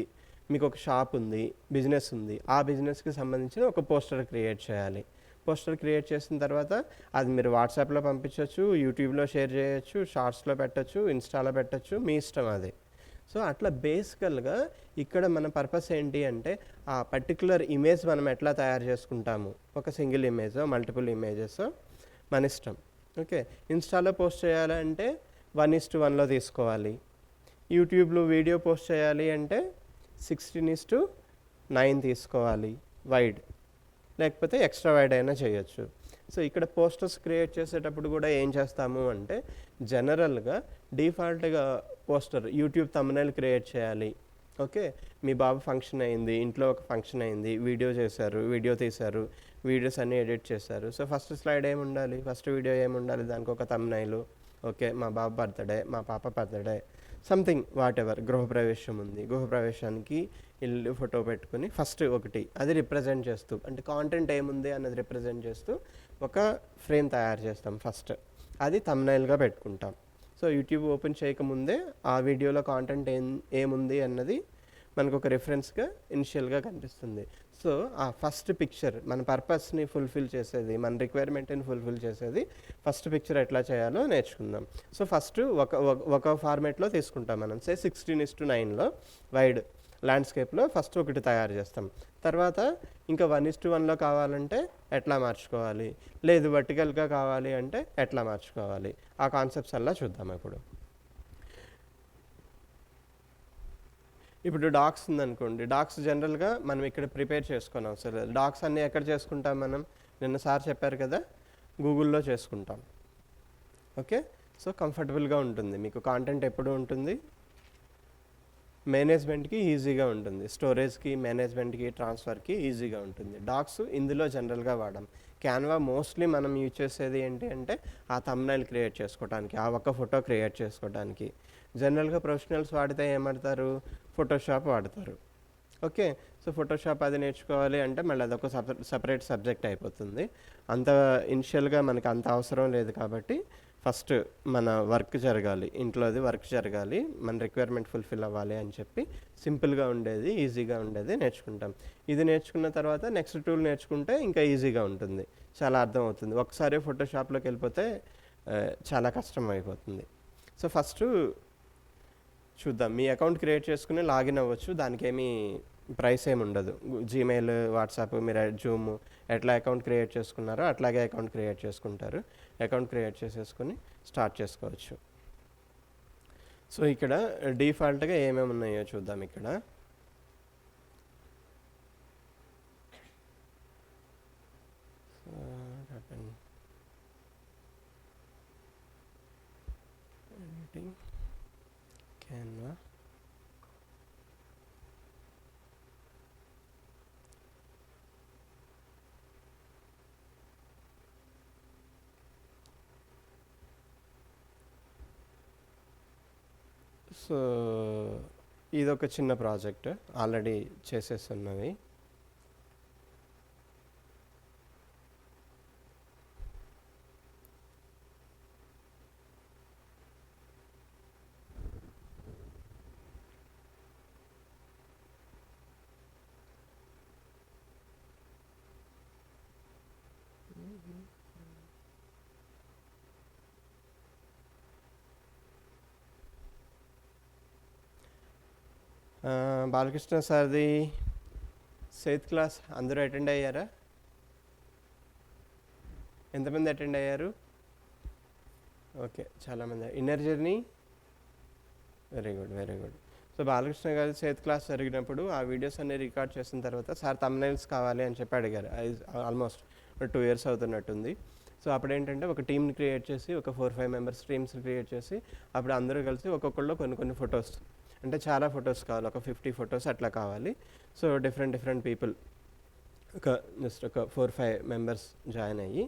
మీకు ఒక షాప్ ఉంది, బిజినెస్ ఉంది, ఆ బిజినెస్కి సంబంధించిన ఒక పోస్టర్ క్రియేట్ చేయాలి. పోస్టర్ క్రియేట్ చేసిన తర్వాత అది మీరు వాట్సాప్లో పంపించవచ్చు, యూట్యూబ్లో షేర్ చేయొచ్చు, షార్ట్స్లో పెట్టచ్చు, ఇన్స్టాలో పెట్టచ్చు, మీ ఇష్టం అది. సో అట్లా బేసికల్గా ఇక్కడ మన పర్పస్ ఏంటి అంటే ఆ పర్టికులర్ ఇమేజ్ మనం ఎట్లా తయారు చేసుకుంటాము, ఒక సింగిల్ ఇమేజో మల్టిపుల్ ఇమేజెస్ మన ఇష్టం. ఓకే, ఇన్స్టాలో పోస్ట్ చేయాలంటే 1:1లో తీసుకోవాలి. యూట్యూబ్లో వీడియో పోస్ట్ చేయాలి అంటే 16:9 తీసుకోవాలి వైడ్, లేకపోతే ఎక్స్ట్రా వైడ్ అయినా చేయొచ్చు. సో ఇక్కడ పోస్టర్స్ క్రియేట్ చేసేటప్పుడు కూడా ఏం చేస్తాము అంటే జనరల్గా డిఫాల్ట్గా పోస్టర్ యూట్యూబ్ థంబ్నెయిల్ క్రియేట్ చేయాలి. ఓకే, మీ బాబు ఫంక్షన్ అయింది, ఇంట్లో ఒక ఫంక్షన్ అయింది, వీడియో తీశారు, వీడియోస్ అన్నీ ఎడిట్ చేశారు. సో ఫస్ట్ స్లైడ్ ఏముండాలి, ఫస్ట్ వీడియో ఏముండాలి, దానికి ఒక థంబ్నెయిల్. ఓకే, మా బాబు బర్త్డే, మా పాప బర్త్డే, సంథింగ్ వాట్ ఎవర్. గృహప్రవేశం ఉంది, గృహప్రవేశానికి ఇల్లు ఫోటో పెట్టుకుని ఫస్ట్ ఒకటి అది రిప్రజెంట్ చేస్తూ, అంటే కాంటెంట్ ఏముంది అన్నది రిప్రజెంట్ చేస్తూ ఒక ఫ్రేమ్ తయారు చేస్తాం ఫస్ట్, అది థంబ్నెయిల్గా పెట్టుకుంటాం. సో యూట్యూబ్ ఓపెన్ చేయకముందే ఆ వీడియోలో కాంటెంట్ ఏముంది అన్నది మనకు ఒక రిఫరెన్స్గా ఇనిషియల్గా కనిపిస్తుంది. సో ఆ ఫస్ట్ పిక్చర్ మన పర్పస్ని ఫుల్ఫిల్ చేసేది, మన రిక్వైర్మెంట్ని ఫుల్ఫిల్ చేసేది ఫస్ట్ పిక్చర్ ఎట్లా చేయాలో నేర్చుకుందాం. సో ఫస్ట్ ఒక ఫార్మేట్లో తీసుకుంటాం మనం, 16:9లో వైడ్ ల్యాండ్స్కేప్లో ఫస్ట్ ఒకటి తయారు చేస్తాం. తర్వాత ఇంకా 1:1లో కావాలంటే ఎట్లా మార్చుకోవాలి, లేదు వర్టికల్గా కావాలి అంటే ఎట్లా మార్చుకోవాలి, ఆ కాన్సెప్ట్స్ అలా చూద్దాం ఇప్పుడు. ఇప్పుడు డాక్స్ ఉందనుకోండి, డాక్స్ జనరల్గా మనం ఇక్కడ ప్రిపేర్ చేసుకొని అవసరం లేదు. డాక్స్ అన్నీ ఎక్కడ చేసుకుంటాం మనం? నిన్న సార్ చెప్పారు కదా, గూగుల్లో చేసుకుంటాం. ఓకే, సో కంఫర్టబుల్గా ఉంటుంది, మీకు కాంటెంట్ ఎప్పుడు ఉంటుంది, మేనేజ్మెంట్కి ఈజీగా ఉంటుంది, స్టోరేజ్కి, మేనేజ్మెంట్కి, ట్రాన్స్ఫర్కి ఈజీగా ఉంటుంది. డాక్స్ ఇందులో జనరల్గా వాడడం. క్యాన్వా మోస్ట్లీ మనం యూజ్ చేసేది ఏంటి అంటే ఆ థంబ్నైల్ క్రియేట్ చేసుకోవడానికి, ఆ ఒక్క ఫోటో క్రియేట్ చేసుకోవడానికి. జనరల్గా ప్రొఫెషనల్స్ వాడితే ఏమంటారు? ఫోటోషాప్ వాడతారు. ఓకే, సో ఫోటోషాప్ అది నేర్చుకోవాలి అంటే మళ్ళీ అదొక సపరేట్ సబ్జెక్ట్ అయిపోతుంది. అంత ఇనిషియల్గా మనకు అంత అవసరం లేదు కాబట్టి ఫస్ట్ మన వర్క్ జరగాలి, ఇంట్లోది వర్క్ జరగాలి, మన రిక్వైర్మెంట్ ఫుల్ఫిల్ అవ్వాలి అని చెప్పి సింపుల్గా ఉండేది, ఈజీగా ఉండేది నేర్చుకుంటాం. ఇది నేర్చుకున్న తర్వాత నెక్స్ట్ టూల్ నేర్చుకుంటే ఇంకా ఈజీగా ఉంటుంది, చాలా అర్థం అవుతుంది. ఒకసారి ఫోటోషాప్లోకి వెళ్ళిపోతే చాలా కష్టం అయిపోతుంది. సో ఫస్ట్ చూద్దాం. మీ అకౌంట్ క్రియేట్ చేసుకుని లాగిన్ అవ్వచ్చు, దానికి ఏమీ ప్రైస్ ఏమి ఉండదు. జీమెయిల్, వాట్సాప్, మీరు జూమ్ ఎట్లా అకౌంట్ క్రియేట్ చేసుకున్నారో అట్లాగే అకౌంట్ క్రియేట్ చేసుకుంటారు. అకౌంట్ క్రియేట్ చేసేసుకొని స్టార్ట్ చేసుకోవచ్చు. సో ఇక్కడ డిఫాల్ట్గా ఏమేమి ఉన్నాయో చూద్దాం. ఇక్కడ ఎడిటింగ్ Canva. సో ఇదొక చిన్న ప్రాజెక్ట్ ఆల్రెడీ చేసేస్తున్నవి. బాలకృష్ణ సార్ది సెవెంత్ క్లాస్ అందరూ అటెండ్ అయ్యారా? ఎంతమంది అటెండ్ అయ్యారు? ఓకే, చాలామంది. Inner journey, very good, very good. So Balakrishna గారి సెవెంత్ క్లాస్ జరిగినప్పుడు ఆ వీడియోస్ అన్ని రికార్డ్ చేసిన తర్వాత సార్ థంబ్నైల్స్ కావాలి అని చెప్పి అడిగారు. Almost 2 years అవుతున్నట్టుంది. సో అప్పుడు ఏంటంటే ఒక టీమ్ని క్రియేట్ చేసి, ఒక 4-5 మెంబర్స్ టీమ్స్ క్రియేట్ చేసి, అప్పుడు అందరూ కలిసి ఒక్కొక్కళ్ళు కొన్ని ఫొటోస్, అంటే చాలా ఫొటోస్ కావాలి, ఒక 50 ఫొటోస్ అట్లా కావాలి. సో డిఫరెంట్ పీపుల్, జస్ట్ ఒక 4-5 మెంబర్స్ జాయిన్ అయ్యి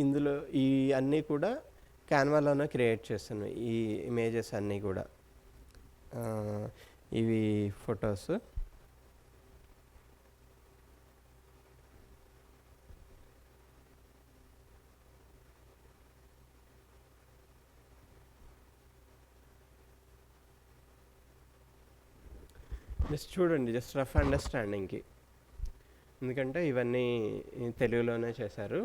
ఇందులో ఈ అన్నీ కూడా క్యాన్వాలోనే క్రియేట్ చేస్తున్నాయి. ఈ ఇమేజెస్ అన్నీ కూడా ఇవి ఫొటోస్. జస్ట్ చూడండి, జస్ట్ రఫ్ అండర్స్టాండింగ్కి, ఎందుకంటే ఇవన్నీ తెలుగులోనే చేశారు.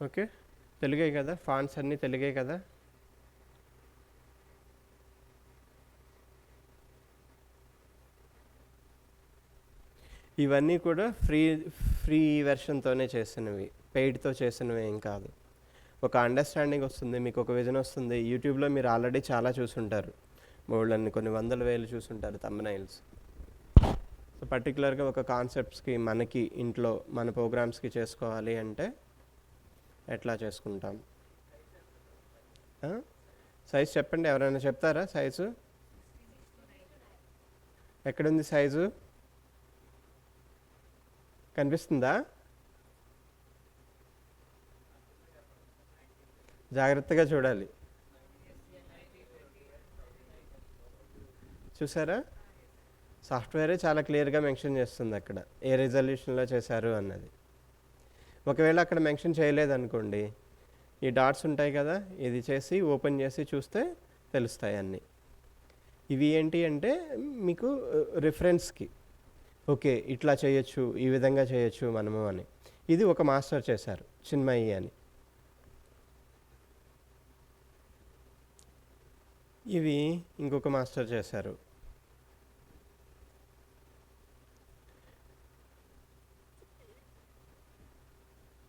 ఓకే, తెలుగే కదా, ఫాంట్స్ అన్నీ తెలుగే కదా. ఇవన్నీ కూడా ఫ్రీ వెర్షన్తోనే చేసినవి, పెయిడ్తో చేసినవి ఏం కాదు. ఒక అండర్స్టాండింగ్ వస్తుంది, మీకు ఒక విజన్ వస్తుంది. యూట్యూబ్లో మీరు ఆల్రెడీ చాలా చూసుంటారు, బోల్డన్ని కొన్ని 100,000 చూసుంటారు థంబ్నైల్స్. సో పర్టికులర్గా ఒక కాన్సెప్ట్స్కి మనకి ఇంట్లో మన ప్రోగ్రామ్స్కి చేసుకోవాలి అంటే ఎట్లా చేసుకుంటాం? సైజు చెప్పండి, ఎవరైనా చెప్తారా సైజు? ఎక్కడుంది సైజు? కనిపిస్తుందా? జాగ్రత్తగా చూడాలి. చూసారా, సాఫ్ట్వేరే చాలా క్లియర్గా మెన్షన్ చేస్తుంది అక్కడ ఏ రిజల్యూషన్లో చేశారు అన్నది. ఒకవేళ అక్కడ మెన్షన్ చేయలేదనుకోండి, ఈ డాట్స్ ఉంటాయి కదా, ఇది చేసి ఓపెన్ చేసి చూస్తే తెలుస్తాయి అన్నీ. ఇవి ఏంటి అంటే మీకు రిఫరెన్స్కి, ఓకే ఇట్లా చేయొచ్చు, ఈ విధంగా చేయొచ్చు మనము అని. ఇది ఒక మాస్టర్ చేశారు, చిన్మయి అని. ఇవి ఇంకొక మాస్టర్ చేశారు.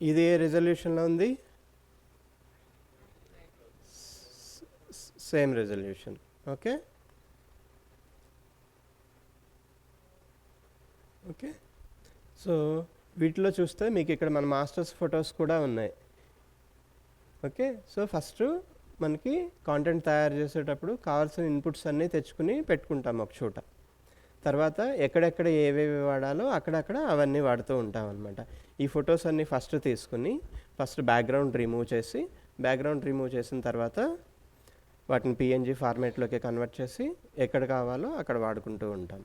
ఇది ఏ రెజల్యూషన్లో ఉంది? Same resolution. Okay okay. So వీటిలో చూస్తే మీకు ఇక్కడ మన మాస్టర్స్ ఫొటోస్ కూడా ఉన్నాయి. ఓకే. సో ఫస్ట్ మనకి కాంటెంట్ తయారు చేసేటప్పుడు కావాల్సిన ఇన్పుట్స్ అన్నీ తెచ్చుకుని పెట్టుకుంటాం ఒక చోట. తర్వాత ఎక్కడెక్కడ ఏవేవి వాడాలో అక్కడక్కడ అవన్నీ వాడుతూ ఉంటాం అనమాట. ఈ ఫొటోస్ అన్నీ ఫస్ట్ తీసుకుని ఫస్ట్ బ్యాక్గ్రౌండ్ రిమూవ్ చేసిన తర్వాత వాటిని పిఎన్జీ ఫార్మేట్లోకి కన్వర్ట్ చేసి ఎక్కడ కావాలో అక్కడ వాడుకుంటూ ఉంటాం.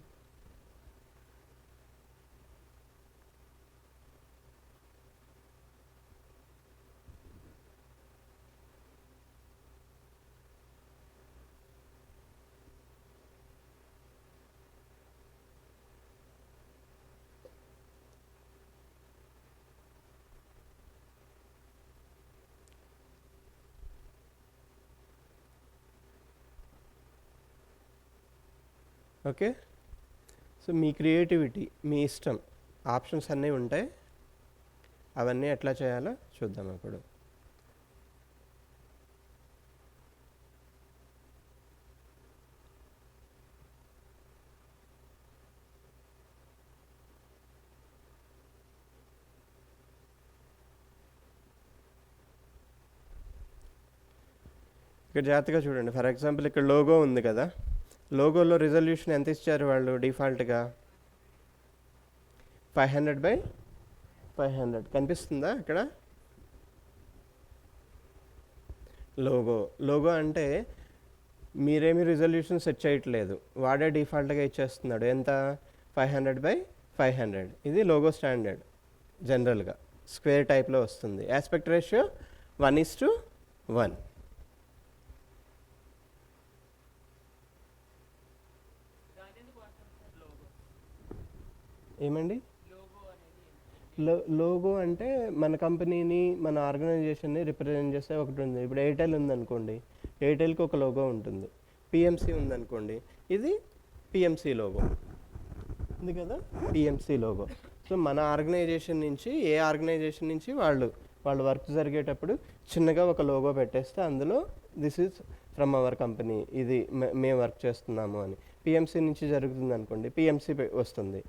ఓకే. సో మీ క్రియేటివిటీ, మీ ఇష్టం, ఆప్షన్స్ అన్నీ ఉంటాయి. అవన్నీ ఎట్లా చేయాలో చూద్దాం ఇప్పుడు. ఇక్కడ జాగ్రత్తగా చూడండి. ఫర్ ఎగ్జాంపుల్ ఇక్కడ లోగో ఉంది కదా, లోగోలో రిజల్యూషన్ ఎంత ఇచ్చారు వాళ్ళు డిఫాల్ట్గా? 500/500 కనిపిస్తుందా ఇక్కడ? లోగో అంటే మీరేమి రిజల్యూషన్ సెట్ చేయట్లేదు, వాడే డిఫాల్ట్గా ఇచ్చేస్తున్నాడు. ఎంత? 500/500. ఇది లోగో స్టాండర్డ్. జనరల్గా స్క్వేర్ టైప్లో వస్తుంది. Aspect ratio 1:1. ఏమండి? లోగో అంటే మన కంపెనీని, మన ఆర్గనైజేషన్ని రిప్రజెంట్ చేస్తే ఒకటి ఉంది. ఇప్పుడు ఎయిర్టెల్ ఉందనుకోండి, ఎయిర్టెల్కి ఒక లోగో ఉంటుంది. పిఎంసి ఉందనుకోండి, ఇది పిఎంసి లోగో ఉంది కదా, పిఎంసి లోగో. సో మన ఆర్గనైజేషన్ నుంచి, ఏ ఆర్గనైజేషన్ నుంచి వాళ్ళు వర్క్ జరిగేటప్పుడు చిన్నగా ఒక లోగో పెట్టేస్తే అందులో this is from our company, ఇది మేము వర్క్ చేస్తున్నాము అని. పిఎంసి నుంచి జరుగుతుంది అనుకోండి, పిఎంసి వస్తుంది.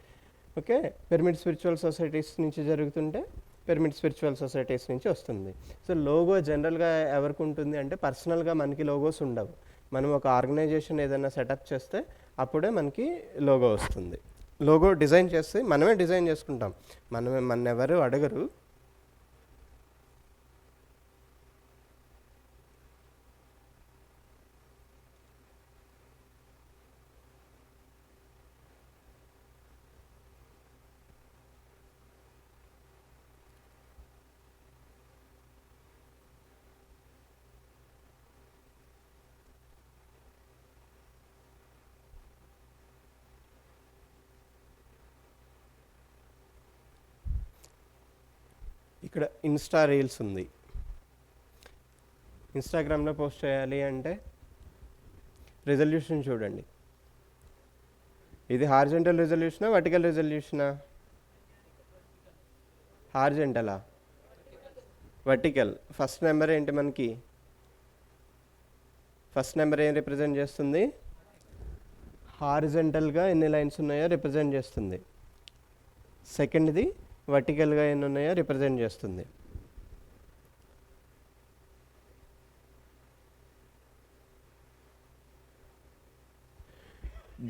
ఓకే. పిరమిడ్ స్పిరిచువల్ సొసైటీస్ నుంచి జరుగుతుంటే పిరమిడ్ స్పిరిచువల్ సొసైటీస్ నుంచి వస్తుంది. సో లోగో జనరల్గా ఎవరికి ఉంటుంది అంటే పర్సనల్గా మనకి లోగోస్ ఉండవు. మనం ఒక ఆర్గనైజేషన్ ఏదైనా సెటప్ చేస్తే అప్పుడే మనకి లోగో వస్తుంది. లోగో డిజైన్ చేస్తే మనమే డిజైన్ చేసుకుంటాం, మన ఎవరు అడగరు. ఇక్కడ ఇన్స్టా రీల్స్ ఉంది. ఇన్స్టాగ్రామ్లో పోస్ట్ చేయాలి అంటే రెజల్యూషన్ చూడండి. ఇది హారిజంటల్ రెజల్యూషనా, వర్టికల్ రెజల్యూషనా? హారిజంటలా? వర్టికల్. ఫస్ట్ నెంబర్ ఏంటి మనకి? ఫస్ట్ నెంబర్ ఏం రిప్రజెంట్ చేస్తుంది? హారిజంటల్గా ఎన్ని లైన్స్ ఉన్నాయో రిప్రజెంట్ చేస్తుంది. సెకండ్ది వర్టికల్గా ఎన్ని ఉన్నాయో రిప్రజెంట్ చేస్తుంది.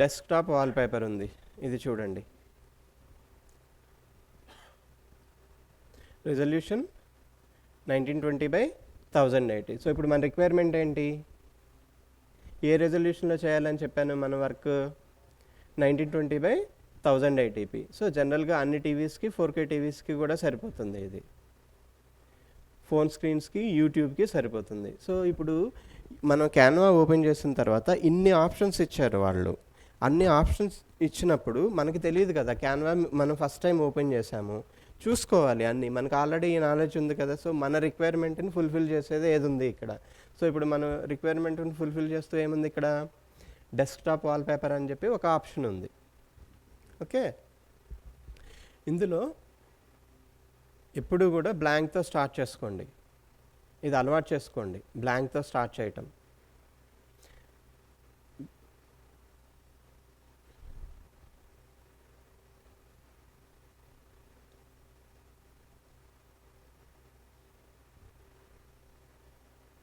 డెస్క్టాప్ వాల్పేపర్ ఉంది, ఇది చూడండి. రెజల్యూషన్ 1920/1080. సో ఇప్పుడు మన రిక్వైర్మెంట్ ఏంటి? ఏ రెజల్యూషన్లో చేయాలని చెప్పాను మన వర్క్? 1920/1080p. సో జనరల్గా అన్ని టీవీస్కి, 4K టీవీస్కి కూడా సరిపోతుంది. ఇది ఫోన్ స్క్రీన్స్కి, యూట్యూబ్కి సరిపోతుంది. సో ఇప్పుడు మనం క్యాన్వా ఓపెన్ చేసిన తర్వాత ఇన్ని ఆప్షన్స్ ఇచ్చారు వాళ్ళు. అన్ని ఆప్షన్స్ ఇచ్చినప్పుడు మనకి తెలియదు కదా, క్యాన్వా మనం ఫస్ట్ టైం ఓపెన్ చేసాము, చూసుకోవాలి అన్నీ. మనకు ఆల్రెడీ ఈ నాలెడ్జ్ ఉంది కదా. సో మన రిక్వైర్మెంట్ని ఫుల్ఫిల్ చేసేది ఏది ఉంది ఇక్కడ? సో ఇప్పుడు మనం రిక్వైర్మెంట్ని ఫుల్ఫిల్ చేస్తూ ఏముంది ఇక్కడ? డెస్క్టాప్ వాల్పేపర్ అని చెప్పి ఒక ఆప్షన్ ఉంది. ఓకే. ఇందులో ఎప్పుడు కూడా బ్లాంక్తో స్టార్ట్ చేసుకోండి. ఇది అలవాటు చేసుకోండి, బ్లాంక్తో స్టార్ట్ చేయటం.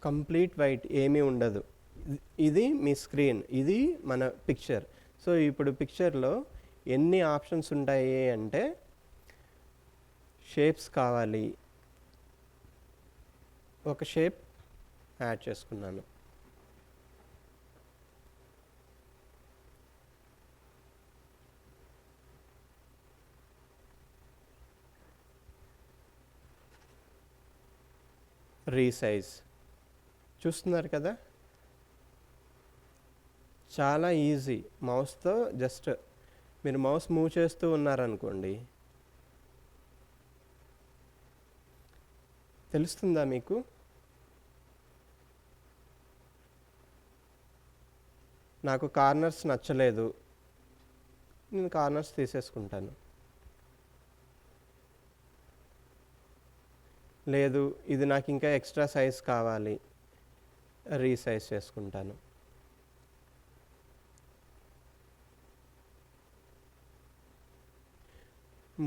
కంప్లీట్ వైట్, ఏమీ ఉండదు. ఇది మీ స్క్రీన్, ఇది మన పిక్చర్. సో ఇప్పుడు పిక్చర్లో ఎన్ని ఆప్షన్స్ ఉంటాయి అంటే, షేప్స్ కావాలి, ఒక షేప్ యాడ్ చేసుకున్నాను. రీసైజ్ చూస్తున్నారు కదా, చాలా ఈజీ. మౌస్తో జస్ట్ మీరు మౌస్ మూవ్ చేస్తూ ఉన్నారనుకోండి, తెలుస్తుందా మీకు? నాకు కార్నర్స్ నచ్చలేదు, నేను కార్నర్స్ తీసేసుకుంటాను. లేదు, ఇది నాకు ఇంకా ఎక్స్ట్రా సైజ్ కావాలి, రీసైజ్ చేసుకుంటాను.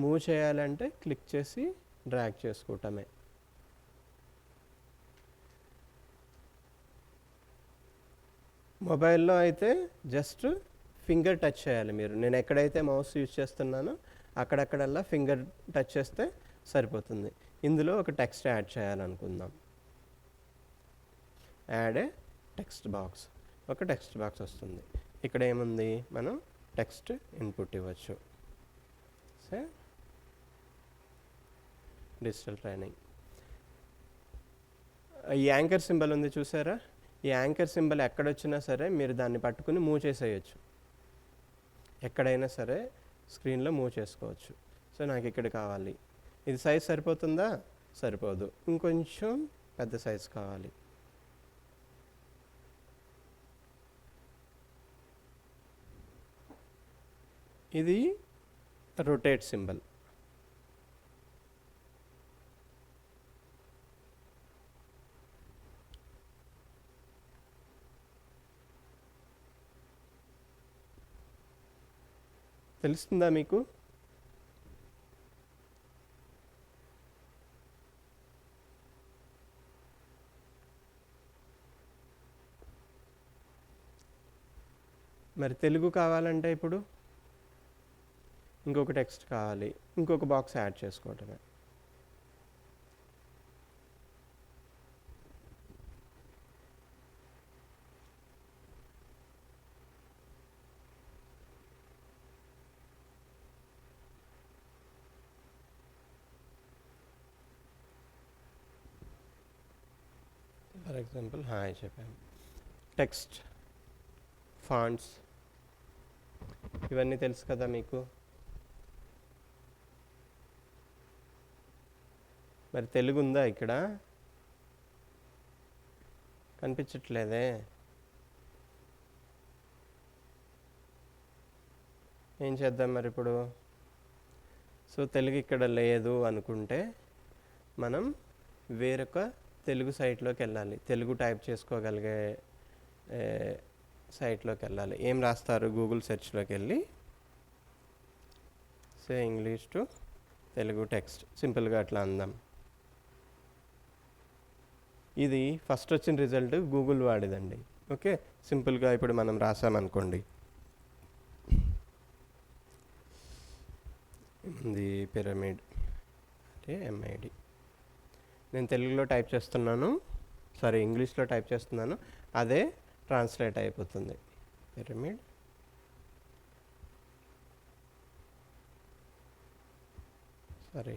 మూవ్ చేయాలంటే క్లిక్ చేసి డ్రాగ్ చేసుకోవటమే. మొబైల్లో అయితే జస్ట్ ఫింగర్ టచ్ చేయాలి మీరు. నేను ఎక్కడైతే మౌస్ యూజ్ చేస్తున్నానో అక్కడక్కడల్లా ఫింగర్ టచ్ చేస్తే సరిపోతుంది. ఇందులో ఒక టెక్స్ట్ యాడ్ చేయాలనుకుందాం. యాడ్ ఏ టెక్స్ట్ బాక్స్, ఒక టెక్స్ట్ బాక్స్ వస్తుంది. ఇక్కడ ఏముంది, మనం టెక్స్ట్ ఇన్పుట్ ఇవ్వచ్చు. సే డిజిటల్ ట్రైనింగ్. ఈ యాంకర్ సింబల్ ఉంది చూసారా, ఈ యాంకర్ సింబల్ ఎక్కడొచ్చినా సరే మీరు దాన్ని పట్టుకుని మూవ్ చేసేయచ్చు. ఎక్కడైనా సరే స్క్రీన్లో మూవ్ చేసుకోవచ్చు. సో నాకు ఇక్కడ కావాలి, ఇది సైజ్ సరిపోతుందా? సరిపోదు, ఇంకొంచెం పెద్ద సైజ్ కావాలి. ఇది రొటేట్ సింబల్. తెలుస్తుందా మీకు? మరి తెలుగు కావాలంటే ఇప్పుడు ఇంకొక టెక్స్ట్ కావాలి, ఇంకొక బాక్స్ యాడ్ చేసుకోవటమే. ఫర్ ఎగ్జాంపుల్ హాయ్ చెప్పాను. టెక్స్ట్, ఫాంట్స్, ఇవన్నీ తెలుసు కదా మీకు. మరి తెలుగు ఉందా ఇక్కడ? కనిపించట్లేదే. ఏం చేద్దాం మరి ఇప్పుడు? సో తెలుగు ఇక్కడ లేదు అనుకుంటే మనం వేరొక తెలుగు సైట్లోకి వెళ్ళాలి, తెలుగు టైప్ చేసుకోగలిగే సైట్లోకి వెళ్ళాలి. ఏం రాస్తారు? గూగుల్ సెర్చ్లోకి వెళ్ళి సే ఇంగ్లీష్ టు తెలుగు టెక్స్ట్, సింపుల్గా అట్లా అందాం. ఇది ఫస్ట్ వచ్చిన రిజల్ట్ గూగుల్ వాడిదండి. ఓకే, సింపుల్గా ఇప్పుడు మనం రాసామనుకోండి, ఇది పిరమిడ్ అంటే ఎంఐడి. నేను తెలుగులో టైప్ చేస్తున్నాను, సారీ ఇంగ్లీష్లో టైప్ చేస్తున్నాను, అదే ట్రాన్స్లేట్ అయిపోతుంది. పిరమిడ్ సారీ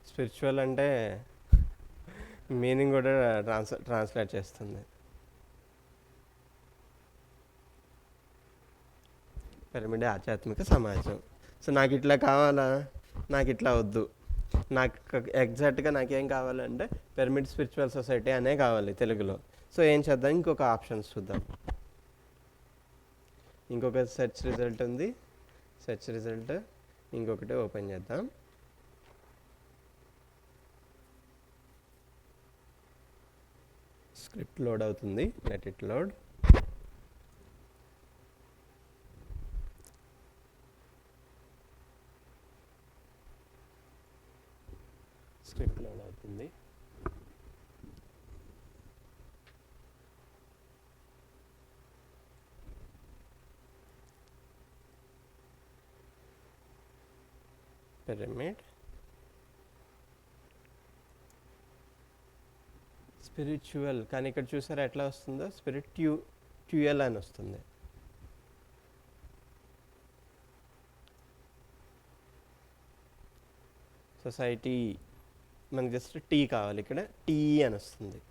స్పిరిచువల్ అంటే మీనింగ్ కూడా ట్రాన్స్లేట్ చేస్తుంది. పిరమిడ్ ఆధ్యాత్మిక సమాజం. సో నాకు ఇట్లా కావాలా, నాకు ఇట్లా వద్దు, నాకు ఎగ్జాక్ట్గా నాకేం కావాలంటే పిరమిడ్ స్పిరిచువల్ సొసైటీ అనే కావాలి తెలుగులో. సో ఏం చేద్దాం, ఇంకొక ఆప్షన్స్ చూద్దాం. ఇంకొక సెర్చ్ రిజల్ట్ ఉంది. సెర్చ్ రిజల్ట్ ఇంకొకటి ఓపెన్ చేద్దాం. స్క్రిప్ట్ లోడ్ అవుతుంది, let it load. Script load అవుతుంది. పిరమిడ్ స్పిరిచువల్, కానీ ఇక్కడ చూసారా ఎట్లా వస్తుందో, స్పిరిట్యువల్ అని వస్తుంది. సొసైటీ మనకి జస్ట్ టీ కావాలి, ఇక్కడ టీ అని వస్తుంది.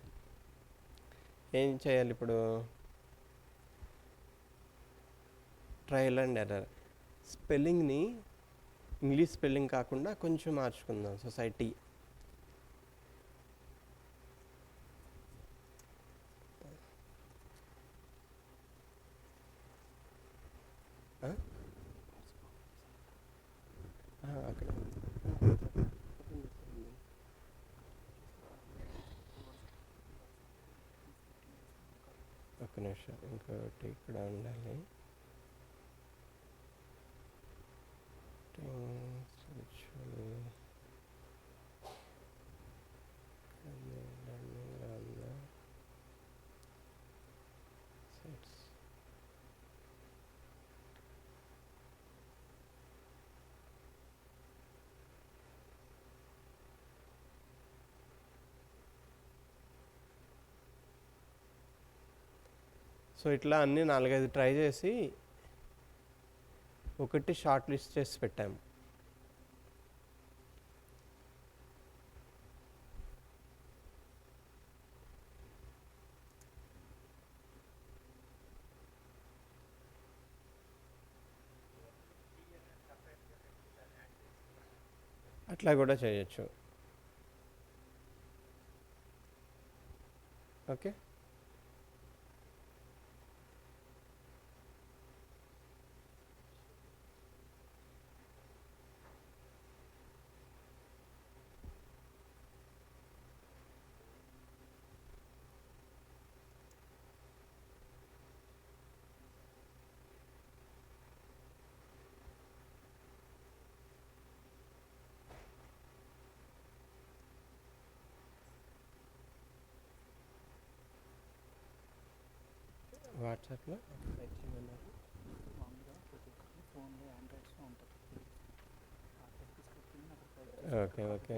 ఏం చేయాలి ఇప్పుడు? Trial and error. స్పెల్లింగ్ని ఇంగ్లీష్ స్పెల్లింగ్ కాకుండా కొంచెం మార్చుకుందాం. సొసైటీ అక్కడ ఒక్క నిమిషం, ఇంకోటి ఇక్కడ ఉండాలి. సో ఇట్లా అన్ని 4-5 ట్రై చేసి ఒకటి షార్ట్ లిస్ట్ చేసి పెట్టాము. అట్లా కూడా చేయొచ్చు. ఓకే, వాట్సాప్లో ఓకే ఓకే.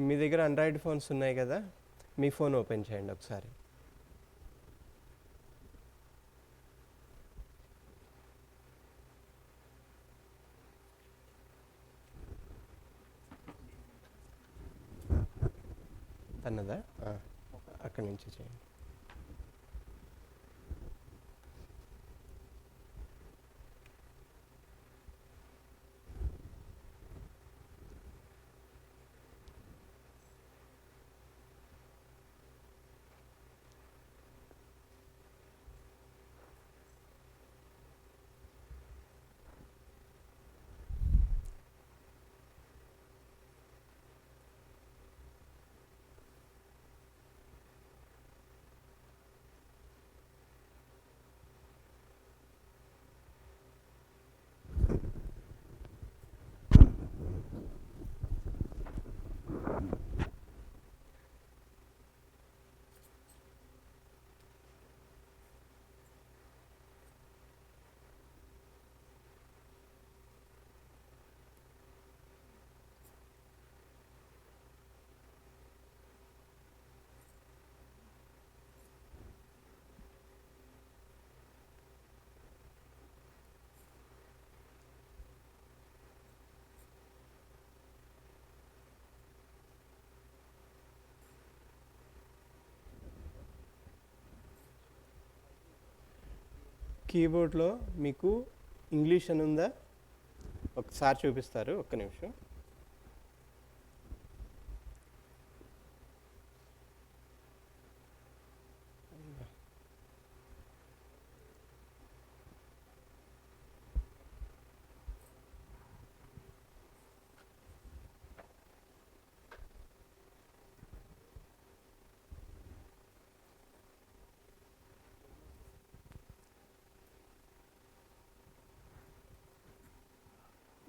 మీ దగ్గర ఆండ్రాయిడ్ ఫోన్స్ ఉన్నాయి కదా, మీ ఫోన్ ఓపెన్ చేయండి ఒకసారి. అన్నదా అక్కడి నుంచి చేయండి. కీబోర్డ్లో మీకు ఇంగ్లీష్ అని ఉందా? ఒకసారి చూపిస్తారు, ఒక్క నిమిషం.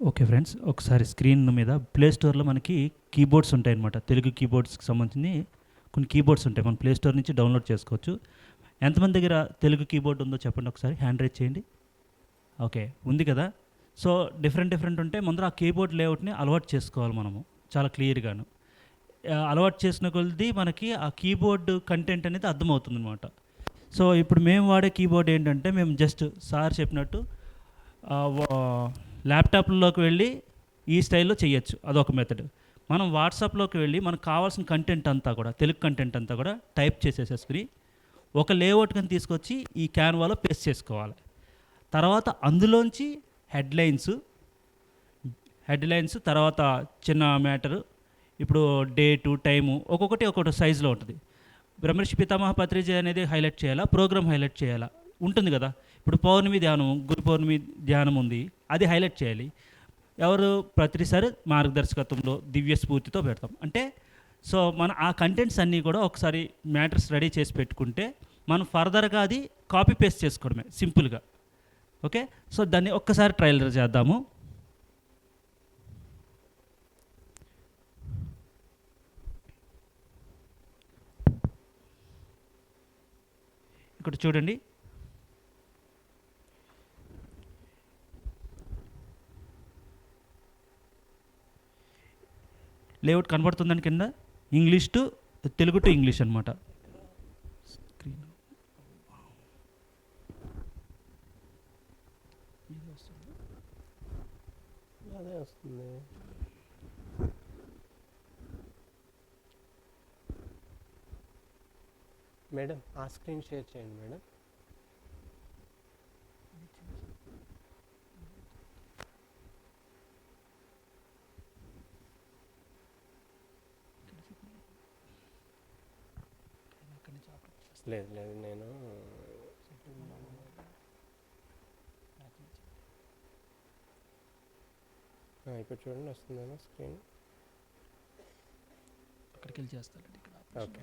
ఓకే ఫ్రెండ్స్, ఒకసారి స్క్రీన్ మీద ప్లే స్టోర్లో మనకి కీబోర్డ్స్ ఉంటాయన్నమాట. తెలుగు కీబోర్డ్స్కి సంబంధించి కొన్ని కీబోర్డ్స్ ఉంటాయి. మనం ప్లే స్టోర్ నుంచి డౌన్లోడ్ చేసుకోవచ్చు. ఎంతమంది దగ్గర తెలుగు కీబోర్డ్ ఉందో చెప్పండి ఒకసారి, హ్యాండ్ రైజ్ చేయండి. ఓకే, ఉంది కదా. సో డిఫరెంట్ ఉంటాయి. ముందర ఆ కీబోర్డ్ లేఅవుట్ని అలవాటు చేసుకోవాలి మనము చాలా క్లియర్గాను. అలవాటు చేసిన కొలది మనకి ఆ కీబోర్డ్ కంటెంట్ అనేది అర్థమవుతుంది అనమాట. సో ఇప్పుడు మేము వాడే కీబోర్డ్ ఏంటంటే, మేము జస్ట్ సార్ చెప్పినట్టు ల్యాప్టాప్లోకి వెళ్ళి ఈ స్టైల్లో చేయొచ్చు, అదొక మెథడ్. మనం వాట్సాప్లోకి వెళ్ళి మనకు కావాల్సిన కంటెంట్ అంతా కూడా, తెలుగు కంటెంట్ అంతా కూడా టైప్ చేసేసేసుకుని ఒక లేఅవుట్ కింద తీసుకొచ్చి ఈ క్యాన్వాలో పేస్ట్ చేసుకోవాలి. తర్వాత అందులోంచి హెడ్లైన్స్ తర్వాత చిన్న మ్యాటరు, ఇప్పుడు డేటు టైము ఒక్కొక్కటి సైజులో ఉంటుంది. బ్రహ్మర్షి పితామహ పత్రిజ అనేది హైలైట్ చేయాలా, ప్రోగ్రామ్ హైలైట్ చేయాలా ఉంటుంది కదా. ఇప్పుడు పౌర్ణమి ధ్యానం, గురు పౌర్ణమి ధ్యానం ఉంది, అది హైలైట్ చేయాలి. ఎవరు ప్రతిసారి మార్గదర్శకత్వంలో దివ్య స్ఫూర్తితో పెడతాం అంటే. సో మన ఆ కంటెంట్స్ అన్నీ కూడా ఒకసారి మ్యాటర్స్ రెడీ చేసి పెట్టుకుంటే మనం ఫర్దర్గా అది కాపీ పేస్ట్ చేసుకోవడమే సింపుల్గా. ఓకే, సో దాన్ని ఒక్కసారి ట్రయల్ చేద్దాము. ఇక్కడ చూడండి, లేఅవుట్ కనబడుతుందని కింద English to Telugu to English అనమాట. స్క్రీన్ అదే వస్తుంది. మేడం ఆ స్క్రీన్ షేర్ చేయండి మేడం. లేదు నేను ఇప్పుడు చూడండి వస్తుందేమో స్క్రీన్. అక్కడికి వెళ్ళి చేస్తానండి. ఇక్కడ ఓకే.